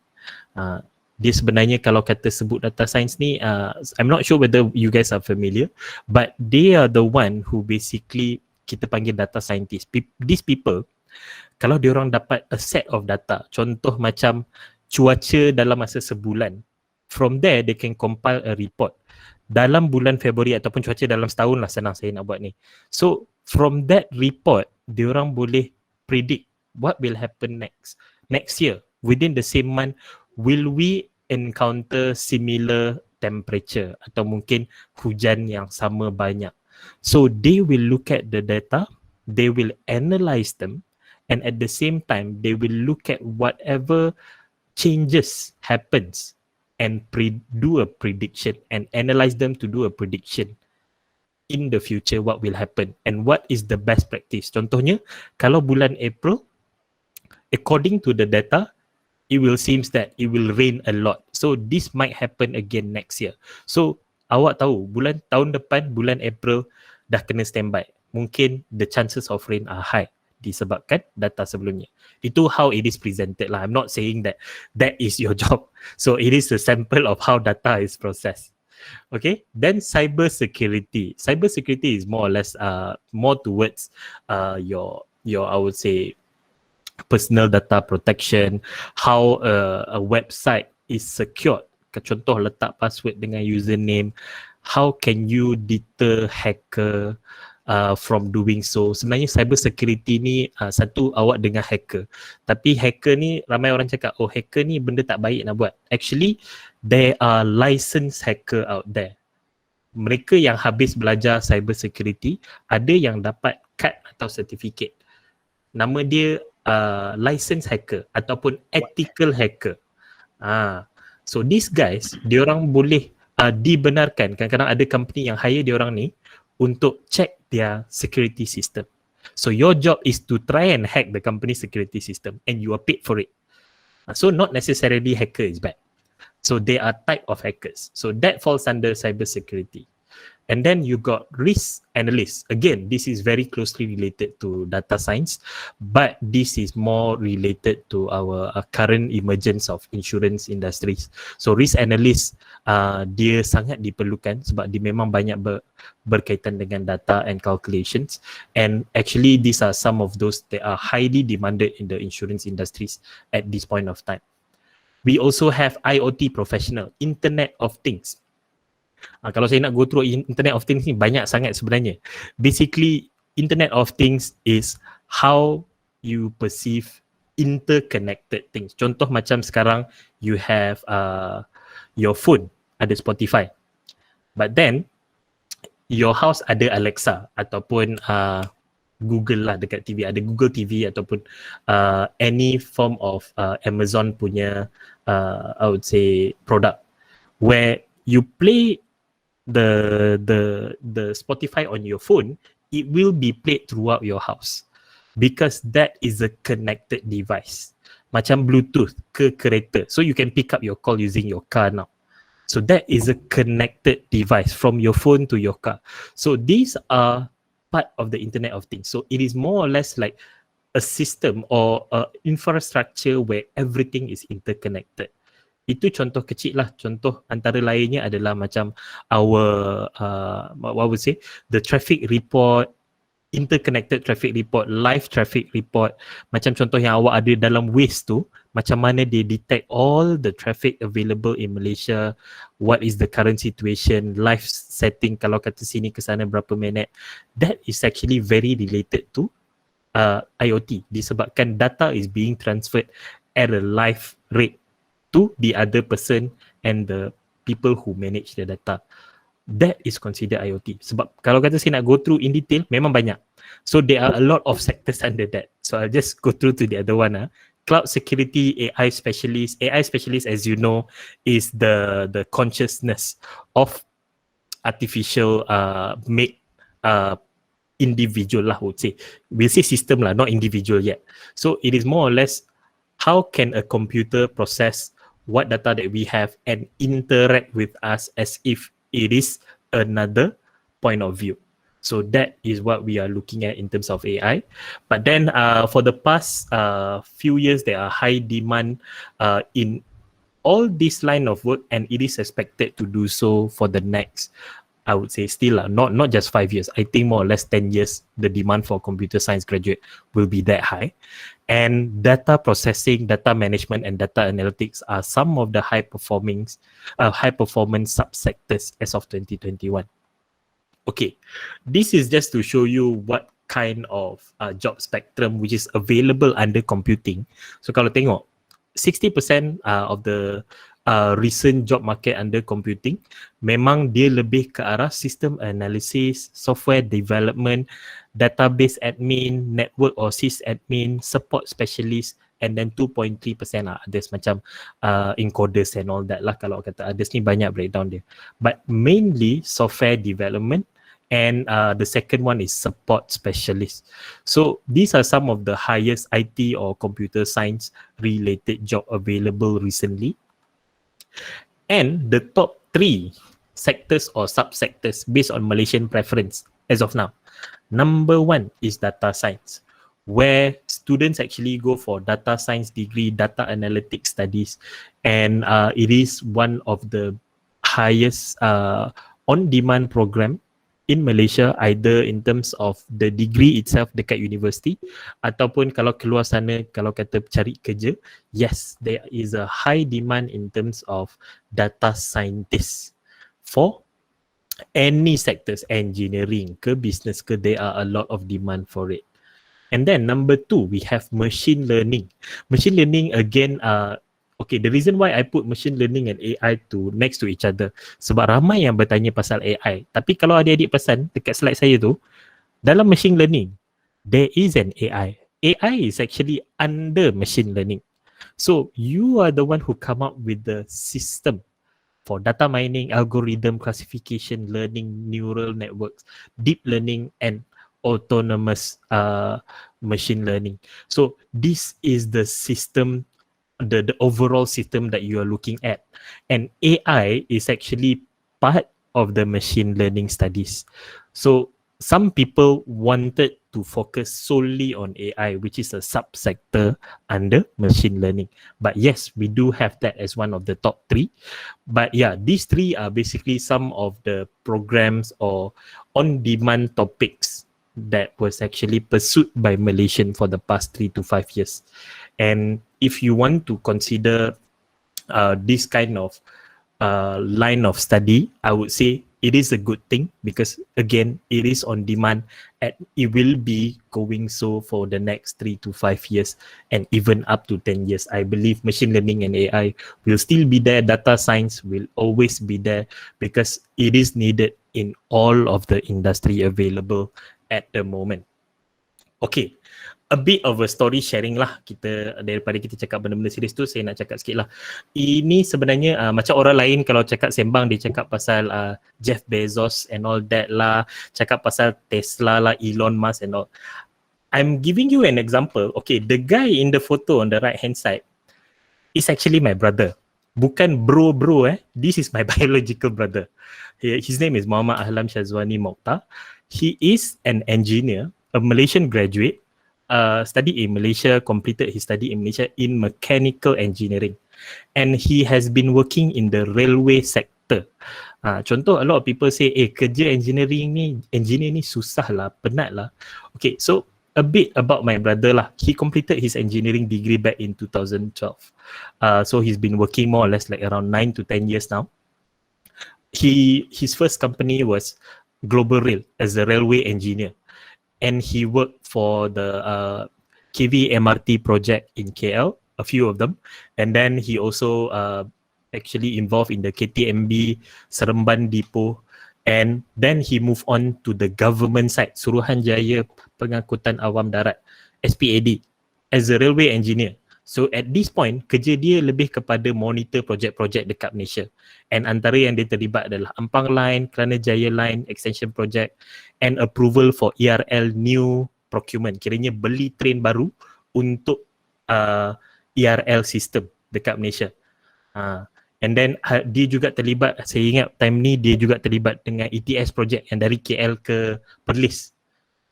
Dia sebenarnya kalau kata sebut data science ni, I'm not sure whether you guys are familiar, but they are the one who basically kita panggil data scientist. These people, kalau diorang dapat a set of data, contoh macam cuaca dalam masa sebulan, from there they can compile a report. Dalam bulan Februari ataupun cuaca dalam setahun lah, senang saya nak buat ni. So from that report, diorang boleh predict what will happen next year. Within the same month, will we encounter similar temperature atau mungkin hujan yang sama banyak. So they will look at the data, they will analyze them, and at the same time they will look at whatever changes happens and do a prediction and analyze them to do a prediction in the future what will happen and what is the best practice. Contohnya, kalau bulan April, according to the data, it will seems that it will rain a lot. So this might happen again next year. So awak tahu, tahun depan, bulan April dah kena standby. Mungkin the chances of rain are high disebabkan data sebelumnya. Itu how it is presented lah. I'm not saying that that is your job. So it is a sample of how data is processed. Okay, then cyber security. Cyber security is more or less more towards your I would say personal data protection, how a website is secured. Contoh letak password dengan username. How can you deter hacker from doing so? Sebenarnya cyber security ni satu awak dengar hacker, tapi hacker ni ramai orang cakap, oh hacker ni benda tak baik nak buat. Actually there are licensed hacker out there. Mereka yang habis belajar cyber security, ada yang dapat kad atau certificate. Nama dia licensed hacker ataupun ethical hacker. So these guys, diorang boleh dibenarkan. Kadang-kadang ada company yang hire diorang ni untuk check their security system. So your job is to try and hack the company security system and you are paid for it. So not necessarily hacker is bad. So there are type of hackers. So that falls under cyber security. And then you got risk analyst. Again, this is very closely related to data science, but this is more related to our current emergence of insurance industries. So risk analyst, dia sangat diperlukan sebab dia memang banyak berkaitan dengan data and calculations. And actually, these are some of those that are highly demanded in the insurance industries at this point of time. We also have IoT professional, Internet of Things. Kalau saya nak go through Internet of Things ni banyak sangat sebenarnya. Basically, Internet of Things is how you perceive interconnected things. Contoh macam sekarang you have your phone ada Spotify, but then your house ada Alexa ataupun Google lah dekat TV, ada Google TV ataupun any form of Amazon punya I would say product where you play the Spotify on your phone, it will be played throughout your house because that is a connected device. Macam Bluetooth ke kereta. So you can pick up your call using your car now. So that is a connected device from your phone to your car. So these are part of the Internet of Things. So it is more or less like a system or a infrastructure where everything is interconnected. Itu contoh kecil lah. Contoh antara lainnya adalah macam our what would say the traffic report, interconnected traffic report, live traffic report. Macam contoh yang awak ada dalam Waze tu, macam mana dia detect all the traffic available in Malaysia, what is the current situation, live setting kalau kata sini ke sana berapa minit. That is actually very related to IoT disebabkan data is being transferred at a live rate to the other person and the people who manage the data. That is considered IoT. Sebab kalau kata saya nak go through in detail, memang banyak. So there are a lot of sectors under that. So I'll just go through to the other one. Cloud security, AI specialist. AI specialist, as you know, is the consciousness of artificial make individual lah, I would say. We'll say system lah, not individual yet. So it is more or less how can a computer process what data that we have and interact with us as if it is another point of view. So that is what we are looking at in terms of AI. But then for the past few years, there are high demand in all this line of work, and it is expected to do so for the next, I would say, still not just 5 years. I think more or less 10 years, the demand for computer science graduate will be that high. And data processing, data management, and data analytics are some of the high performance subsectors as of 2021. Okay, this is just to show you what kind of job spectrum which is available under computing. So kalau tengok, 60% of the recent job market under computing memang dia lebih ke arah system analysis, software development, database admin, network or sysadmin, support specialist, and then 2.3% lah others macam encoders and all that lah. Kalau kata others ni banyak breakdown dia, but mainly software development, and the second one is support specialist. So these are some of the highest IT or computer science related job available recently. And the top 3 sectors or subsectors based on Malaysian preference as of now. Number 1 is data science, where students actually go for data science degree, data analytics studies, and it is one of the highest on-demand program in Malaysia, either in terms of the degree itself dekat university, ataupun kalau keluar sana, kalau kata cari kerja, yes, there is a high demand in terms of data scientists for any sectors, engineering ke business ke, there are a lot of demand for it. And then number 2, we have machine learning. Machine learning again, okay, the reason why I put machine learning and AI to next to each other, sebab ramai yang bertanya pasal AI. Tapi kalau adik-adik pesan dekat slide saya tu, dalam machine learning, there is an AI. AI is actually under machine learning. So you are the one who come up with the system for data mining, algorithm classification, learning, neural networks, deep learning, and autonomous machine learning. So this is the system, the overall system that you are looking at, and AI is actually part of the machine learning studies. So some people wanted to focus solely on AI, which is a subsector under machine learning. But yes, we do have that as one of the top 3. But yeah, these 3 are basically some of the programs or on-demand topics that was actually pursued by Malaysian for the past 3 to 5 years. And if you want to consider this kind of line of study, I would say it is a good thing, because again, it is on demand and it will be going so for the next 3 to 5 years and even up to 10 years. I believe machine learning and AI will still be there. Data science will always be there because it is needed in all of the industry available at the moment. Okay, a bit of a story sharing lah kita, daripada kita cakap benda-benda serius tu, saya nak cakap sikit lah. Ini sebenarnya macam orang lain kalau cakap sembang, dia cakap pasal Jeff Bezos and all that lah, cakap pasal Tesla lah, Elon Musk and all. I'm giving you an example. Okay, the guy in the photo on the right hand side is actually my brother. Bukan bro, this is my biological brother. His name is Muhammad Ahlam Shazwani Mokhtar. He is an engineer, a Malaysian graduate, studied in Malaysia, completed his study in Malaysia in mechanical engineering. And he has been working in the railway sector. Contoh, a lot of people say, kerja engineer ni susah lah, penat lah. Okay, so a bit about my brother lah. He completed his engineering degree back in 2012. So he's been working more or less like around 9 to 10 years now. His first company was Global Rail as a railway engineer. And he worked for the KV MRT project in KL, a few of them. And then he also actually involved in the KTMB Seremban Depot. And then he moved on to the government side, Suruhanjaya Pengangkutan Awam Darat, SPAD, as a railway engineer. So at this point, kerja dia lebih kepada monitor projek-projek dekat Malaysia. And antara yang dia terlibat adalah Ampang Line, Kelana Jaya Line, Extension Project and approval for ERL new procurement. Kiranya beli train baru untuk ERL system dekat Malaysia. And then dia juga terlibat, saya ingat time ni dia juga terlibat dengan ETS project yang dari KL ke Perlis.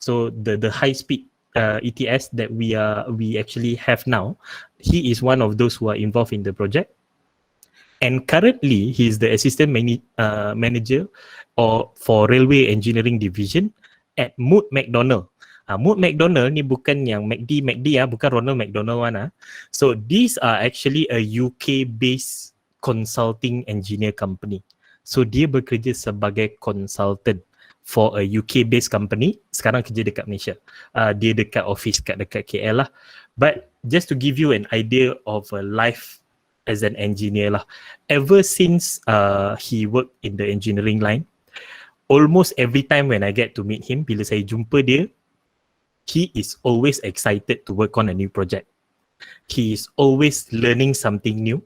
So the high speed ETS that we actually have now, he is one of those who are involved in the project. And currently, he is the assistant manager for Railway Engineering Division at Mood McDonald. Mood McDonald ni bukan yang McD bukan Ronald McDonald one. So these are actually a UK-based consulting engineer company. So dia bekerja sebagai consultant for a UK-based company. Sekarang kerja dekat Malaysia. Dia dekat office dekat KL lah. But just to give you an idea of a life as an engineer lah. Ever since he worked in the engineering line, almost every time when I get to meet him, bila saya jumpa dia, he is always excited to work on a new project. He is always learning something new.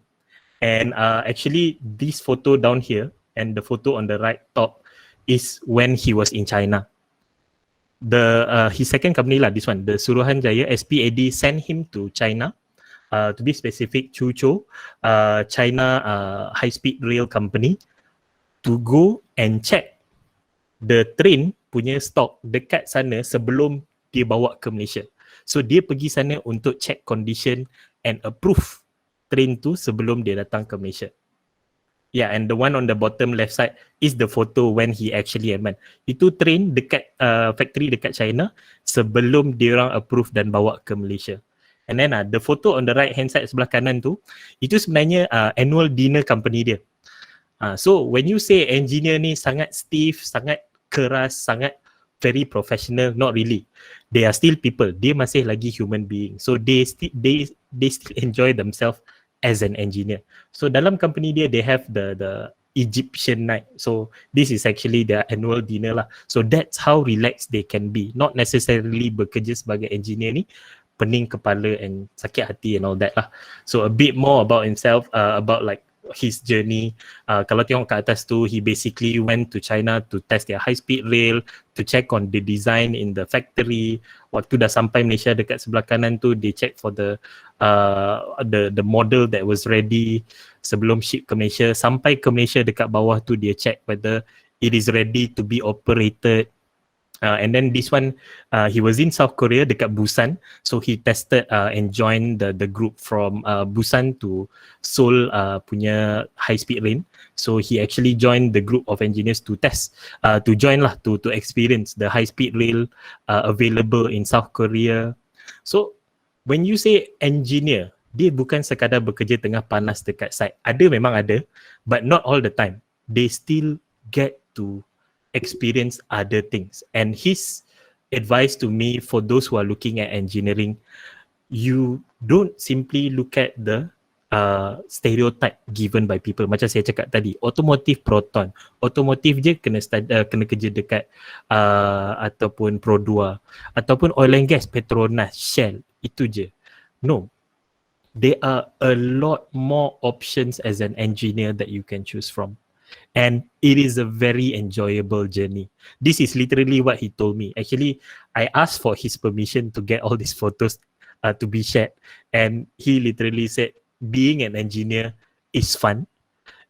And actually, this photo down here and the photo on the right top is when he was in China. His second company lah, this one, the Suruhanjaya SPAD sent him to China. To be specific, Chuzhou, China high-speed rail company, to go and check the train punya stock dekat sana sebelum dia bawa ke Malaysia. So dia pergi sana untuk check condition and approve train tu sebelum dia datang ke Malaysia. Yeah, and the one on the bottom left side is the photo when he actually aman. Itu train dekat factory dekat China sebelum dia orang approve dan bawa ke Malaysia. And then the photo on the right hand side sebelah kanan tu, itu sebenarnya annual dinner company dia. So when you say engineer ni sangat stiff, sangat keras, sangat very professional, not really. They are still people. Dia masih lagi human being. So they still enjoy themselves as an engineer. So dalam company dia, they have the Egyptian night. So this is actually their annual dinner lah. So that's how relaxed they can be. Not necessarily bekerja sebagai engineer ni pening kepala and sakit hati and all that lah. So a bit more about himself, about like his journey. Kalau tengok kat atas tu, he basically went to China to test their high speed rail, to check on the design in the factory. Waktu dah sampai Malaysia dekat sebelah kanan tu, they check for the model that was ready sebelum ship ke Malaysia. Sampai ke Malaysia dekat bawah tu, dia check whether it is ready to be operated. And then this one, he was in South Korea dekat Busan, so he tested and joined the group from Busan to Seoul punya high speed rail. So he actually joined the group of engineers to test, to join lah, to experience the high speed rail available in South Korea. So when you say engineer, dia bukan sekadar bekerja tengah panas dekat site. Memang ada, but not all the time. They still get to experience other things. And his advice to me, for those who are looking at engineering, you don't simply look at the stereotype given by people. Macam saya cakap tadi, automotive Proton, automotive je kena kerja dekat ataupun Pro2, ataupun oil and gas, Petronas, Shell, itu je. No, there are a lot more options as an engineer that you can choose from. And it is a very enjoyable journey. This is literally what he told me. Actually, I asked for his permission to get all these photos to be shared. And he literally said, being an engineer is fun.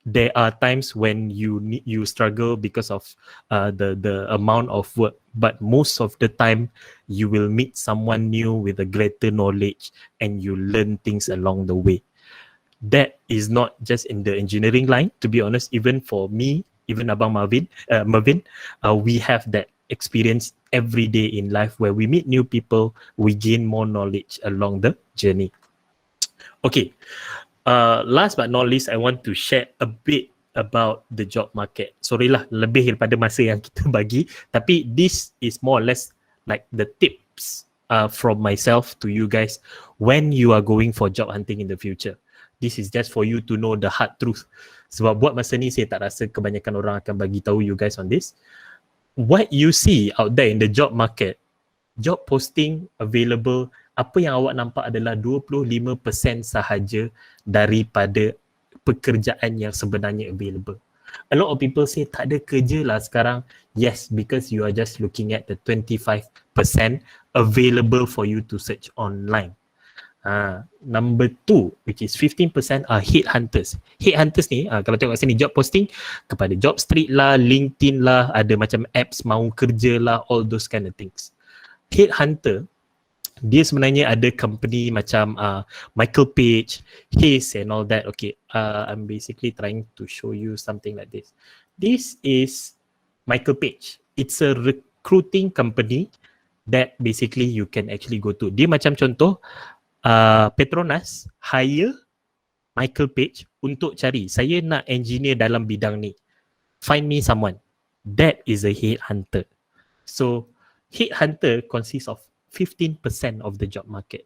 There are times when you struggle because of the amount of work. But most of the time, you will meet someone new with a greater knowledge and you learn things along the way. That is not just in the engineering line, to be honest. Even for me, even Abang Mervin, we have that experience every day in life where we meet new people, we gain more knowledge along the journey. Okay, last but not least, I want to share a bit about the job market. Sorry lah, lebih daripada masa yang kita bagi, tapi this is more or less like the tips from myself to you guys when you are going for job hunting in the future. This is just for you to know the hard truth. Sebab buat masa ni saya tak rasa kebanyakan orang akan bagi tahu you guys on this. What you see out there in the job market, job posting available apa yang awak nampak adalah 25% sahaja daripada pekerjaan yang sebenarnya available. A lot of people say tak ada kerja lah sekarang. Yes, because you are just looking at the 25% available for you to search online. Number 2, which is 15% are headhunters. Headhunters ni, kalau tengok kat sini, job posting kepada Jobstreet lah, LinkedIn lah, ada macam apps mau kerja lah, all those kind of things. Headhunter, dia sebenarnya ada company macam Michael Page, Hayes and all that. Okay, I'm basically trying to show you something like this. This is Michael Page. It's a recruiting company that basically you can actually go to. Dia macam contoh, Petronas hire Michael Page untuk cari, saya nak engineer dalam bidang ni, find me someone. That is a headhunter. So headhunter consists of 15% of the job market.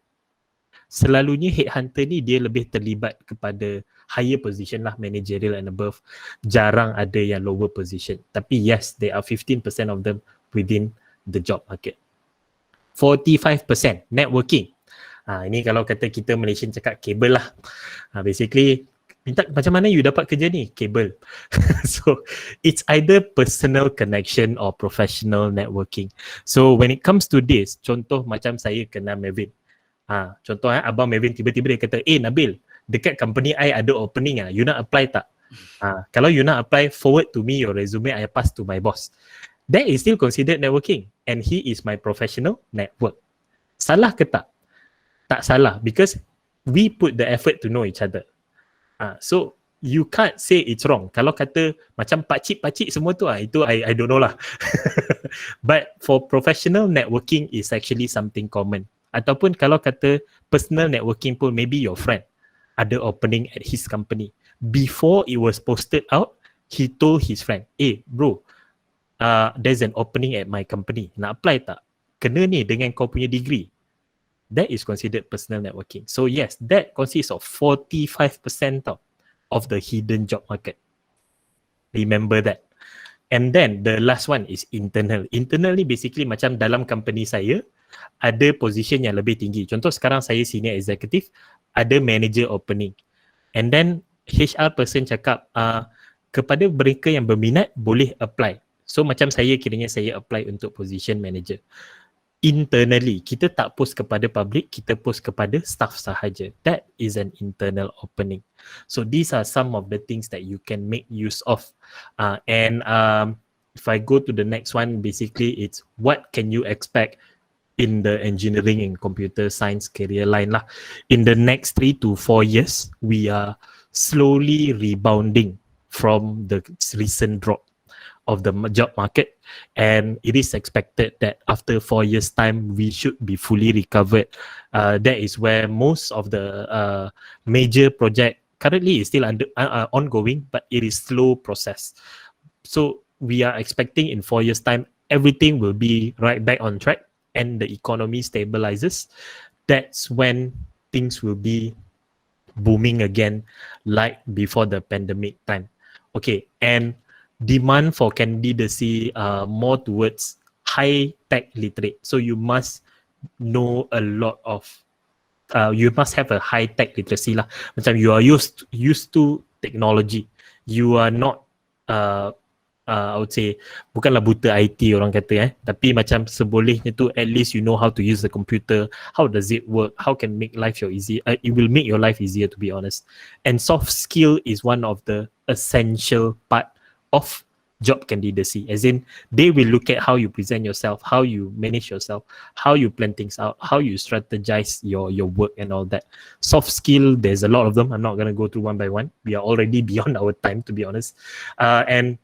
Selalunya headhunter ni dia lebih terlibat kepada higher position lah, managerial and above. Jarang ada yang lower position. Tapi yes, there are 15% of them within the job market. 45% networking. Ini kalau kata kita Malaysian cakap kabel lah. Basically, minta macam mana you dapat kerja ni? Kabel. So, it's either personal connection or professional networking. So, when it comes to this, contoh macam saya kenal Mavin. Contoh abang Mavin tiba-tiba dia kata, Nabil, dekat company I ada opening you nak apply tak? Kalau you nak apply, forward to me your resume, I pass to my boss. That is still considered networking and he is my professional network. Salah ke tak? Tak salah, because we put the effort to know each other. So you can't say it's wrong. Kalau kata macam pakcik-pakcik semua tu, itu I don't know lah. But for professional networking is actually something common. Ataupun kalau kata personal networking pun, maybe your friend ada opening at his company. Before it was posted out, he told his friend, bro, there's an opening at my company. Nak apply tak? Kena ni dengan kau punya degree. That is considered personal networking. So yes, that consists of 45% of the hidden job market. Remember that. And then the last one is internal. Internal ni basically macam dalam company saya ada position yang lebih tinggi. Contoh sekarang saya senior executive, ada manager opening. And then HR person cakap kepada mereka yang berminat boleh apply. So macam saya kiranya saya apply untuk position manager. Internally, kita tak post kepada public, kita post kepada staff sahaja. That is an internal opening. So these are some of the things that you can make use of. And if I go to the next one, basically it's what can you expect in the engineering and computer science career line lah. In the next 3 to 4 years, we are slowly rebounding from the recent drop of the job market, and it is expected that after 4 years time we should be fully recovered. That is where most of the major project currently is still ongoing, but it is slow process. So we are expecting in 4 years time everything will be right back on track and the economy stabilizes. That's when things will be booming again like before the pandemic time. Okay, and demand for candidacy more towards high tech literate. So you must know a lot of you must have a high tech literacy lah. Macam you are used to technology. You are not I would say bukanlah buta IT orang kata tapi macam sebolehnya tu at least you know how to use the computer, how does it work, how can make life easy. It will make your life easier, to be honest. And soft skill is one of the essential part of job candidacy, as in they will look at how you present yourself, how you manage yourself, how you plan things out, how you strategize your work and all that. Soft skill, there's a lot of them. I'm not going to go through one by one. We are already beyond our time, to be honest. And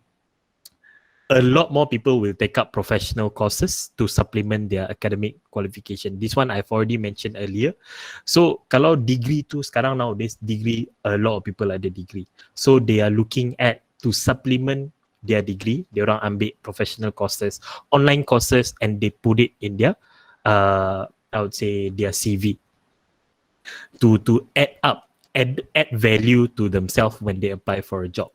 a lot more people will take up professional courses to supplement their academic qualification. This one I've already mentioned earlier. So kalau degree tu sekarang nowadays, degree, a lot of people ada degree. So they are looking at to supplement their degree, they orang ambil professional courses, online courses, and they put it in their, I would say, their CV to add value to themselves when they apply for a job.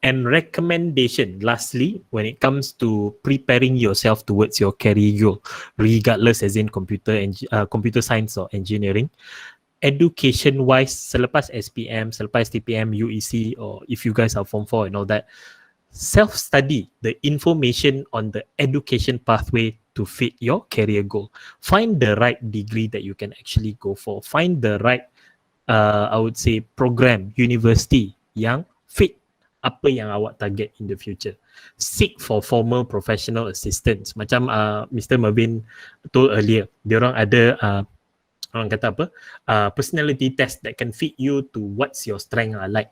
And recommendation, lastly, when it comes to preparing yourself towards your career goal, regardless as in computer science or engineering, education-wise, selepas SPM, selepas TPM, UEC, or if you guys are Form 4 and all that, self-study the information on the education pathway to fit your career goal. Find the right degree that you can actually go for. Find the right, I would say, program, university yang fit apa yang awak target in the future. Seek for formal professional assistance. Macam Mr. Mervin told earlier, diorang ada orang kata apa, personality test that can fit you to what's your strength are like.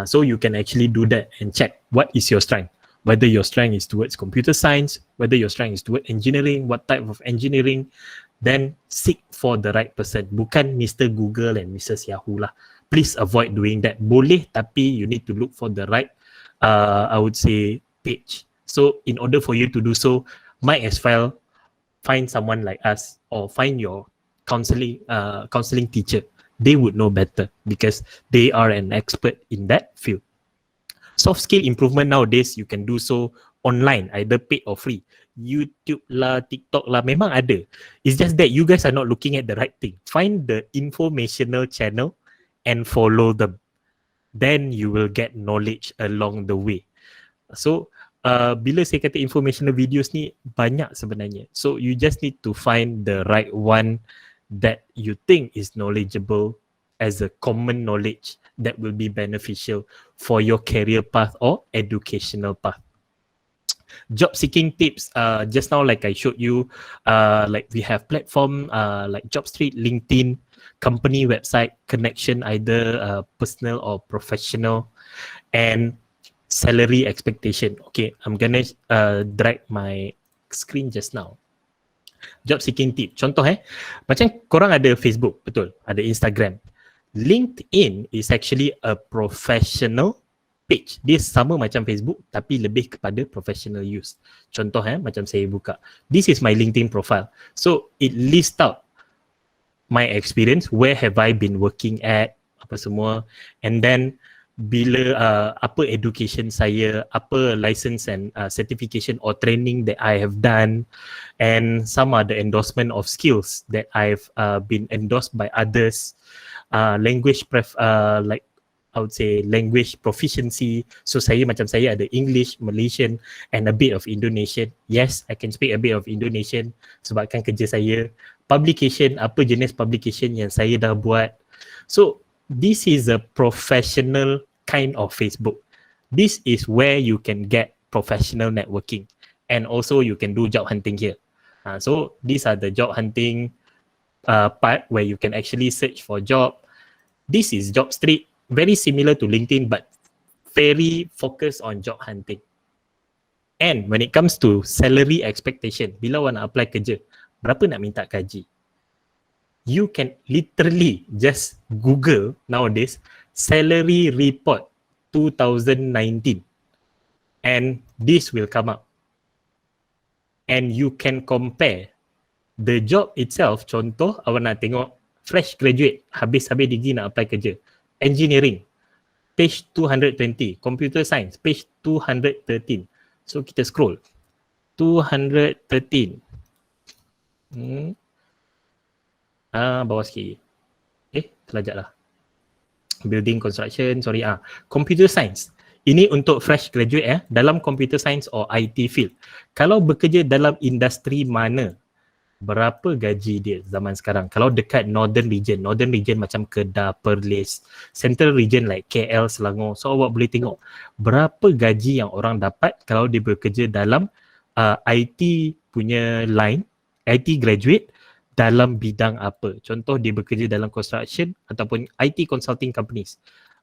So you can actually do that and check what is your strength. Whether your strength is towards computer science, whether your strength is towards engineering, what type of engineering, then seek for the right person. Bukan Mr. Google and Mrs. Yahoo lah. Please avoid doing that. Boleh, tapi you need to look for the right, I would say, page. So in order for you to do so, might as well find someone like us or find your counseling teacher. They would know better because they are an expert in that field. Soft skill improvement nowadays, you can do so online, either paid or free. YouTube lah, TikTok lah, memang ada. It's just that you guys are not looking at the right thing. Find the informational channel and follow them. Then you will get knowledge along the way. So, bila saya kata informational videos ni banyak sebenarnya. So, you just need to find the right one that you think is knowledgeable as a common knowledge that will be beneficial for your career path or educational path. Job seeking tips, just now like I showed you, like we have platform like JobStreet, LinkedIn, company website, connection, either personal or professional, and salary expectation. Okay, I'm gonna drag my screen just now. Job seeking tip. Contoh macam korang ada Facebook, betul? Ada Instagram. LinkedIn is actually a professional page. Dia sama macam Facebook tapi lebih kepada professional use. Contoh macam saya buka. This is my LinkedIn profile. So it lists out my experience, where have I been working at, apa semua, and then bila apa education saya, apa license and certification or training that I have done, and some are the endorsement of skills that I've been endorsed by others, language like I would say language proficiency. So saya ada English, Malaysian and a bit of Indonesian. Yes, I can speak a bit of Indonesian sebabkan kerja saya. Publication, apa jenis publication yang saya dah buat. So this is a professional kind of Facebook. This is where you can get professional networking, and also you can do job hunting here. So these are the job hunting part where you can actually search for job. This is JobStreet, very similar to LinkedIn but very focused on job hunting. And when it comes to salary expectation, bila awak nak apply kerja, berapa nak minta gaji? You can literally just Google nowadays salary report 2019 and this will come up. And you can compare the job itself. Contoh, awak nak tengok fresh graduate, habis degree nak apply kerja. Engineering, page 220. Computer science, page 213. So kita scroll. 213. Bawah sikit. Terlajak lah. Building construction, sorry. Computer science. Ini untuk fresh graduate dalam computer science or IT field. Kalau bekerja dalam industri mana, berapa gaji dia zaman sekarang? Kalau dekat northern region macam Kedah, Perlis, central region like KL, Selangor. So awak boleh tengok berapa gaji yang orang dapat kalau dia bekerja dalam IT punya line, IT graduate dalam bidang apa. Contoh dia bekerja dalam construction ataupun IT consulting companies.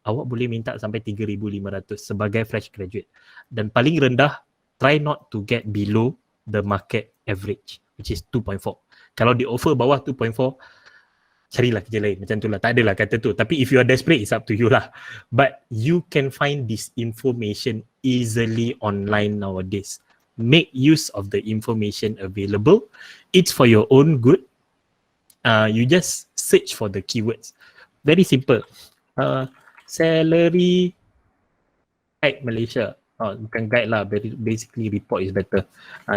Awak boleh minta sampai 3,500 sebagai fresh graduate. Dan paling rendah, try not to get below the market average, which is 2.4. Kalau di offer bawah 2.4, carilah kerja lain. Macam tu lah. Tak adalah kata tu. Tapi if you are desperate, it's up to you lah. But you can find this information easily online nowadays. Make use of the information available. It's for your own good. You just search for the keywords. Very simple. Salary Guide Malaysia. Bukan guide lah, basically report is better.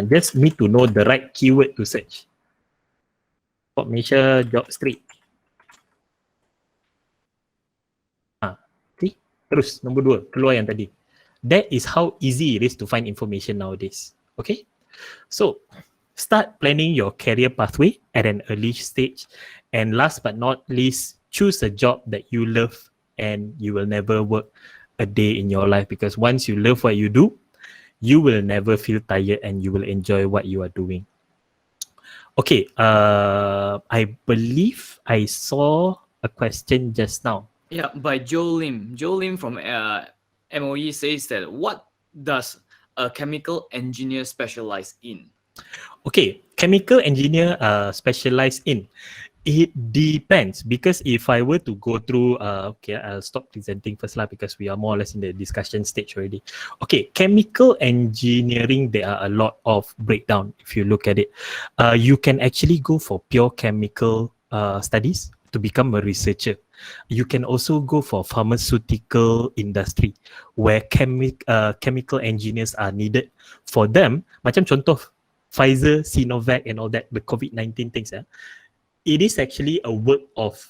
Just need to know the right keyword to search. Report Malaysia Job Street. See? Terus, nombor 2, keluar yang tadi. That is how easy it is to find information nowadays. Okay? So, start planning your career pathway at an early stage. And last but not least, choose a job that you love and you will never work a day in your life, because once you love what you do, you will never feel tired and you will enjoy what you are doing. Okay, I believe I saw a question just now. Yeah, by Joe Lim. Joe Lim from MOE says that what does a chemical engineer specialize in? Okay, chemical engineer specialize in. It depends, because if I were to go through, okay, I'll stop presenting first lah, because we are more or less in the discussion stage already. Okay, chemical engineering, there are a lot of breakdown. If you look at it, you can actually go for pure chemical studies to become a researcher. You can also go for pharmaceutical industry, where chemical engineers are needed. For them, macam contoh Pfizer, Sinovac and all that, the COVID-19 things, it is actually a work of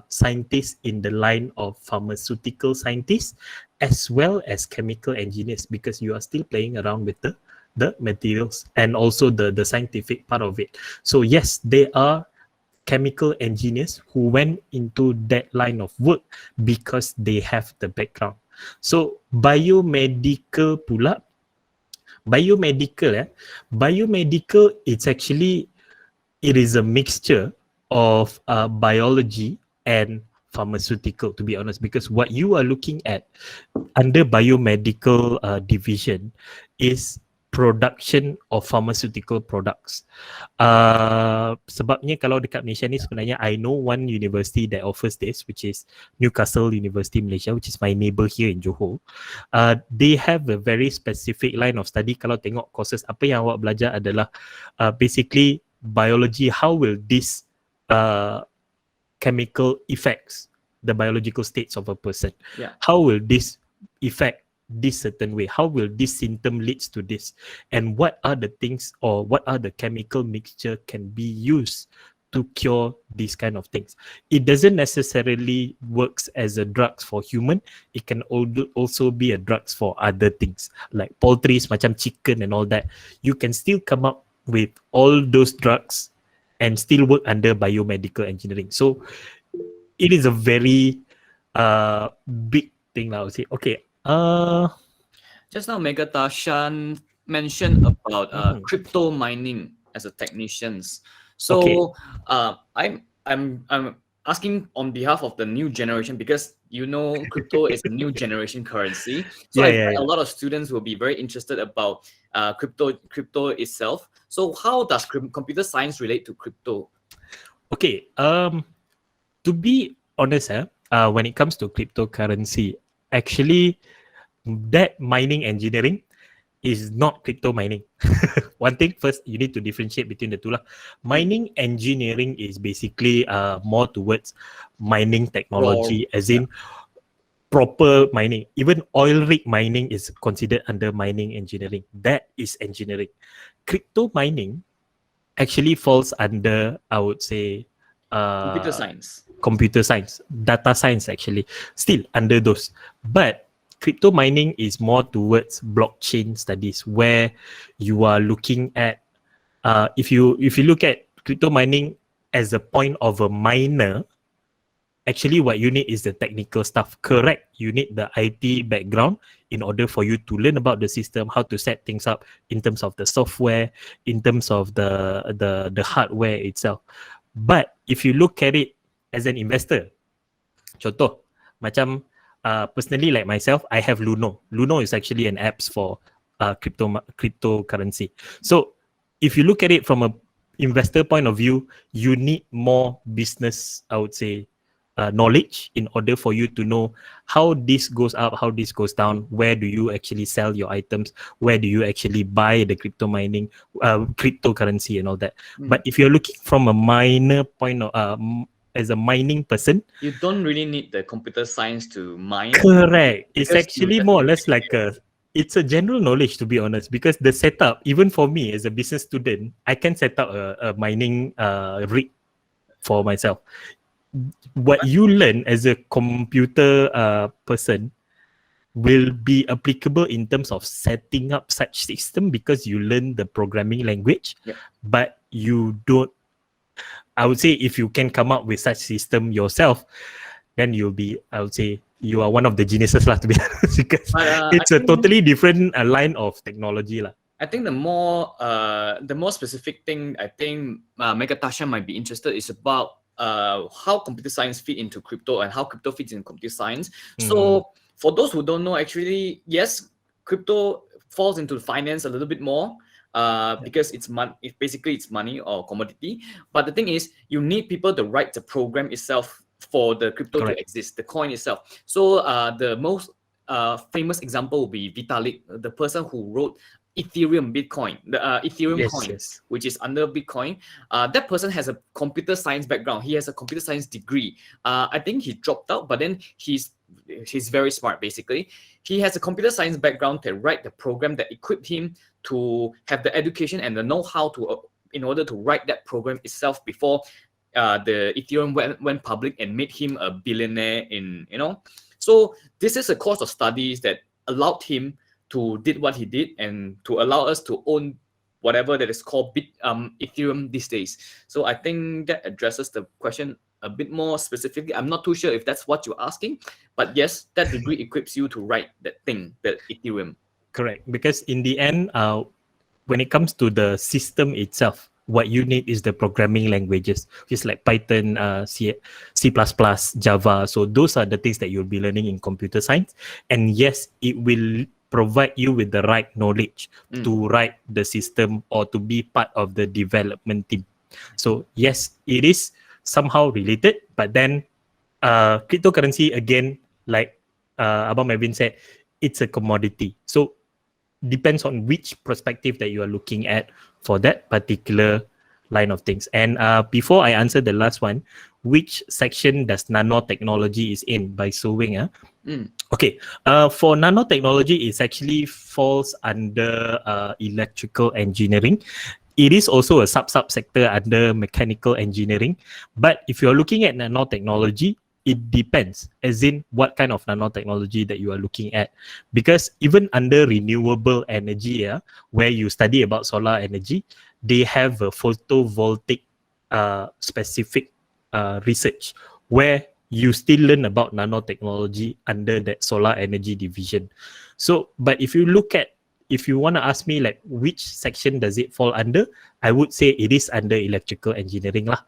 scientists in the line of pharmaceutical scientists as well as chemical engineers, because you are still playing around with the materials and also the scientific part of it. So yes, they are chemical engineers who went into that line of work because they have the background. So biomedical pula, biomedical, it's actually, it is a mixture of biology and pharmaceutical, to be honest, because what you are looking at under biomedical division is production of pharmaceutical products. Sebabnya kalau dekat Malaysia ni sebenarnya, I know one university that offers this, which is Newcastle University Malaysia, which is my neighbour here in Johor. They have a very specific line of study. Kalau tengok courses apa yang awak belajar adalah basically biology. How will this chemical effects the biological states of a person? Yeah. How will this affect this certain way? How will this symptom leads to this? And what are the things, or what are the chemical mixture can be used to cure these kind of things? It doesn't necessarily works as a drugs for human. It can also be a drugs for other things like poultries, macam chicken and all that. You can still come up with all those drugs and still work under biomedical engineering. So it is a very big thing, I would say. Okay. Just now Megatashan mentioned about crypto mining as a technicians. So I'm asking on behalf of the new generation, because you know crypto is a new generation currency. So a lot of students will be very interested about crypto itself. So how does computer science relate to crypto? Okay. To be honest, when it comes to cryptocurrency, actually that mining engineering is not crypto mining. One thing first, you need to differentiate between the two lah. Mining engineering is basically more towards mining technology, as in proper mining. Even oil rig mining is considered under mining engineering. That is engineering. Crypto mining actually falls under, I would say, computer science, data science, actually still under those. But crypto mining is more towards blockchain studies, where you are looking at if you look at crypto mining as a point of a miner, actually what you need is the technical stuff. Correct, you need the IT background in order for you to learn about the system, how to set things up in terms of the software, in terms of the hardware itself. But if you look at it as an investor, contoh macam personally, like myself, I have Luno. Luno is actually an apps for cryptocurrency. So if you look at it from a investor point of view, you need more business, I would say, knowledge in order for you to know how this goes up, how this goes down, where do you actually sell your items, where do you actually buy the crypto mining, cryptocurrency and all that. But if you're looking from a minor point of as a mining person. You don't really need the computer science to mine. Correct. It's Because you actually just more or need less like it's a general knowledge, to be honest, because the setup, even for me as a business student, I can set up a mining rig for myself. What you learn as a computer person will be applicable in terms of setting up such system because you learn the programming language, Yep. but you don't. I would say if you can come up with such system yourself, then you'll be, I would say, you are one of the geniuses lah, to be honest, because But it's a totally different line of technology lah. I think the more specific thing I think Megatasha might be interested is about how computer science fit into crypto and how crypto fits in computer science. So for those who don't know, actually, yes, crypto falls into finance a little bit more. Because it's basically it's money or commodity. But the thing is, you need people to write the program itself for the crypto to exist, the coin itself. So the most famous example will be Vitalik, the person who wrote Ethereum Bitcoin, the Ethereum coin, which is under Bitcoin. That person has a computer science background. He has a computer science degree. I think he dropped out, but then he's very smart. Basically, he has a computer science background to write the program that equipped him to have the education and the know-how to in order to write that program itself before the Ethereum went public and made him a billionaire So this is a course of studies that allowed him to did what he did and to allow us to own whatever that is called Ethereum these days. So I think that addresses the question a bit more specifically. I'm not too sure if that's what you're asking, but yes, that degree equips you to write that thing, that Ethereum. Correct, because in the end, when it comes to the system itself, what you need is the programming languages, just like Python, C++, Java. So those are the things that you'll be learning in computer science. And yes, it will provide you with the right knowledge to write the system or to be part of the development team. So yes, it is somehow related, but then cryptocurrency, again, like Abang Melvin said, it's a commodity. So depends on which perspective that you are looking at for that particular line of things. And before I answer the last one, which section does nanotechnology is in by Sowing? Okay, for nanotechnology, it actually falls under electrical engineering. It is also a sub-sector under mechanical engineering. But if you're looking at nanotechnology, it depends, as in what kind of nanotechnology that you are looking at. Because even under renewable energy, where you study about solar energy, they have a photovoltaic specific research where you still learn about nanotechnology under that solar energy division. So, but if you want to ask me like which section does it fall under, I would say it is under electrical engineering lah.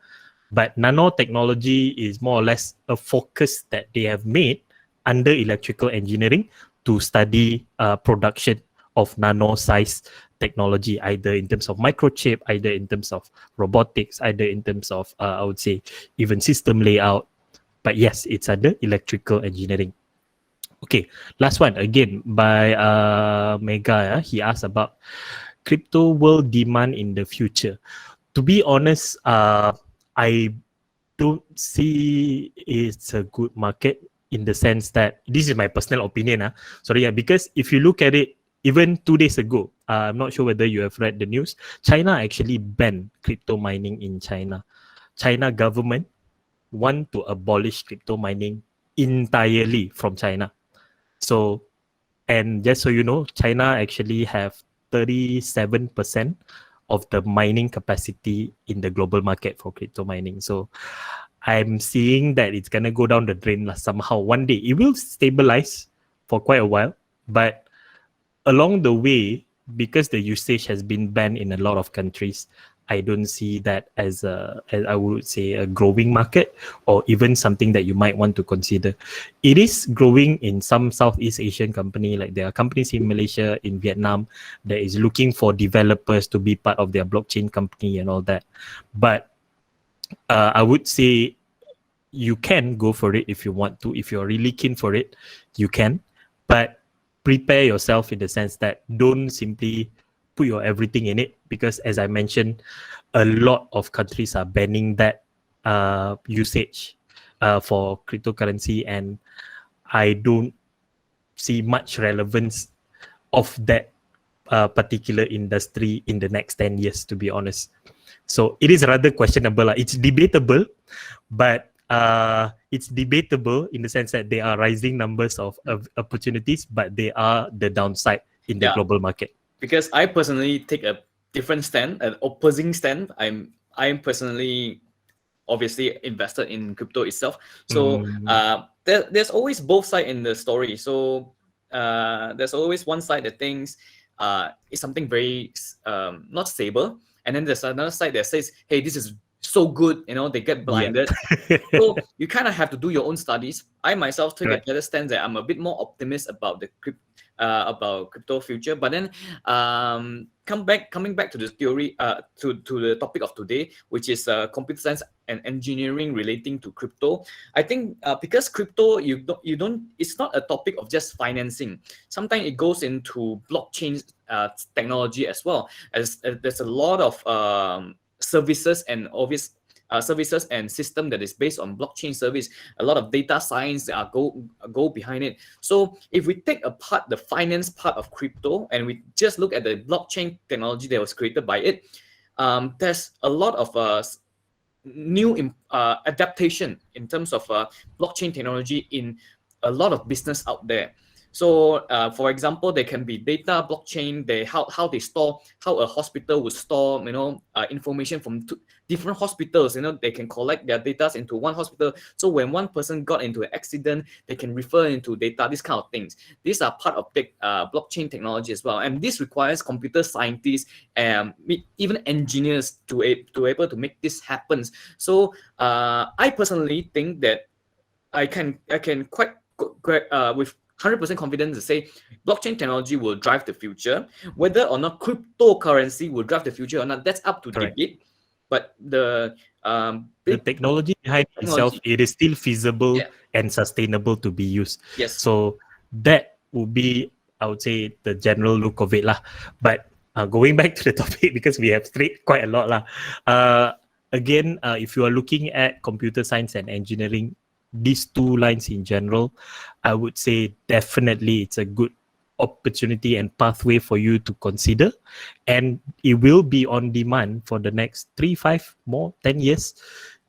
But nanotechnology is more or less a focus that they have made under electrical engineering to study production of nano-size technology, either in terms of microchip, either in terms of robotics, either in terms of, I would say, even system layout. But yes, it's under electrical engineering. Okay, last one again by Mega. He asked about crypto world demand in the future. To be honest, I don't see it's a good market in the sense that this is my personal opinion. Because if you look at it, even 2 days ago, I'm not sure whether you have read the news, China actually banned crypto mining in China. China government want to abolish crypto mining entirely from China. So, and just so you know, China actually have 37% of the mining capacity in the global market for crypto mining. So I'm seeing that it's gonna go down the drain somehow. One day it will stabilize for quite a while, but along the way, because the usage has been banned in a lot of countries, I don't see that as I would say, a growing market or even something that you might want to consider. It is growing in some Southeast Asian company, like there are companies in Malaysia, in Vietnam, that is looking for developers to be part of their blockchain company and all that. But I would say you can go for it if you want to. If you're really keen for it, you can. But prepare yourself in the sense that don't simply put your everything in it, because as I mentioned, a lot of countries are banning that usage for cryptocurrency, and I don't see much relevance of that particular industry in the next 10 years, to be honest. So it is rather questionable. It's debatable, but it's debatable in the sense that there are rising numbers of opportunities, but they are the downside in the Yeah. global market. Because I personally take a different stand, an opposing stand. I'm personally obviously invested in crypto itself. So there's always both sides in the story. So there's always one side that thinks it's something very not stable, and then there's another side that says, hey, this is so good, they get blinded. So you kind of have to do your own studies. I myself take Right. a better stance that I'm a bit more optimist about the crypto future. But then coming back to the theory, to the topic of today, which is computer science and engineering relating to crypto. I think because crypto, you don't it's not a topic of just financing. Sometimes it goes into blockchain technology as well, as there's a lot of services and services and system that is based on blockchain service. A lot of data science that go behind it. So if we take apart the finance part of crypto and we just look at the blockchain technology that was created by it, there's a lot of new adaptation in terms of blockchain technology in a lot of business out there. So, for example, there can be data blockchain. How they store, how a hospital would store, information from different hospitals. They can collect their data into one hospital. So when one person got into an accident, they can refer into data. These kind of things. These are part of blockchain technology as well, and this requires computer scientists and even engineers to able to make this happen. So I personally think that I can quite with 100% confidence to say blockchain technology will drive the future. Whether or not cryptocurrency will drive the future or not, that's up to Correct. debate. But the technology behind itself, it is still feasible Yeah. and sustainable to be used. Yes. So that would be, I would say, the general look of it lah. But going back to the topic, because we have strayed quite a lot lah. Again, if you are looking at computer science and engineering, these two lines in general, I would say definitely it's a good opportunity and pathway for you to consider, and it will be on demand for the next 3, 5 more 10 years.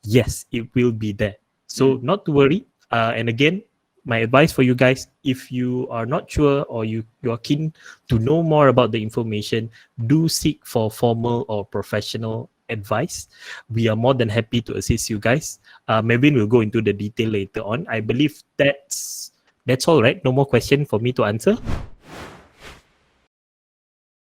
Yes, it will be there, so not to worry. And again, my advice for you guys, if you are not sure or you are keen to know more about the information, do seek for formal or professional advice. We are more than happy to assist you guys. Maybe we'll go into the detail later on. I believe that's all, right? No more question for me to answer.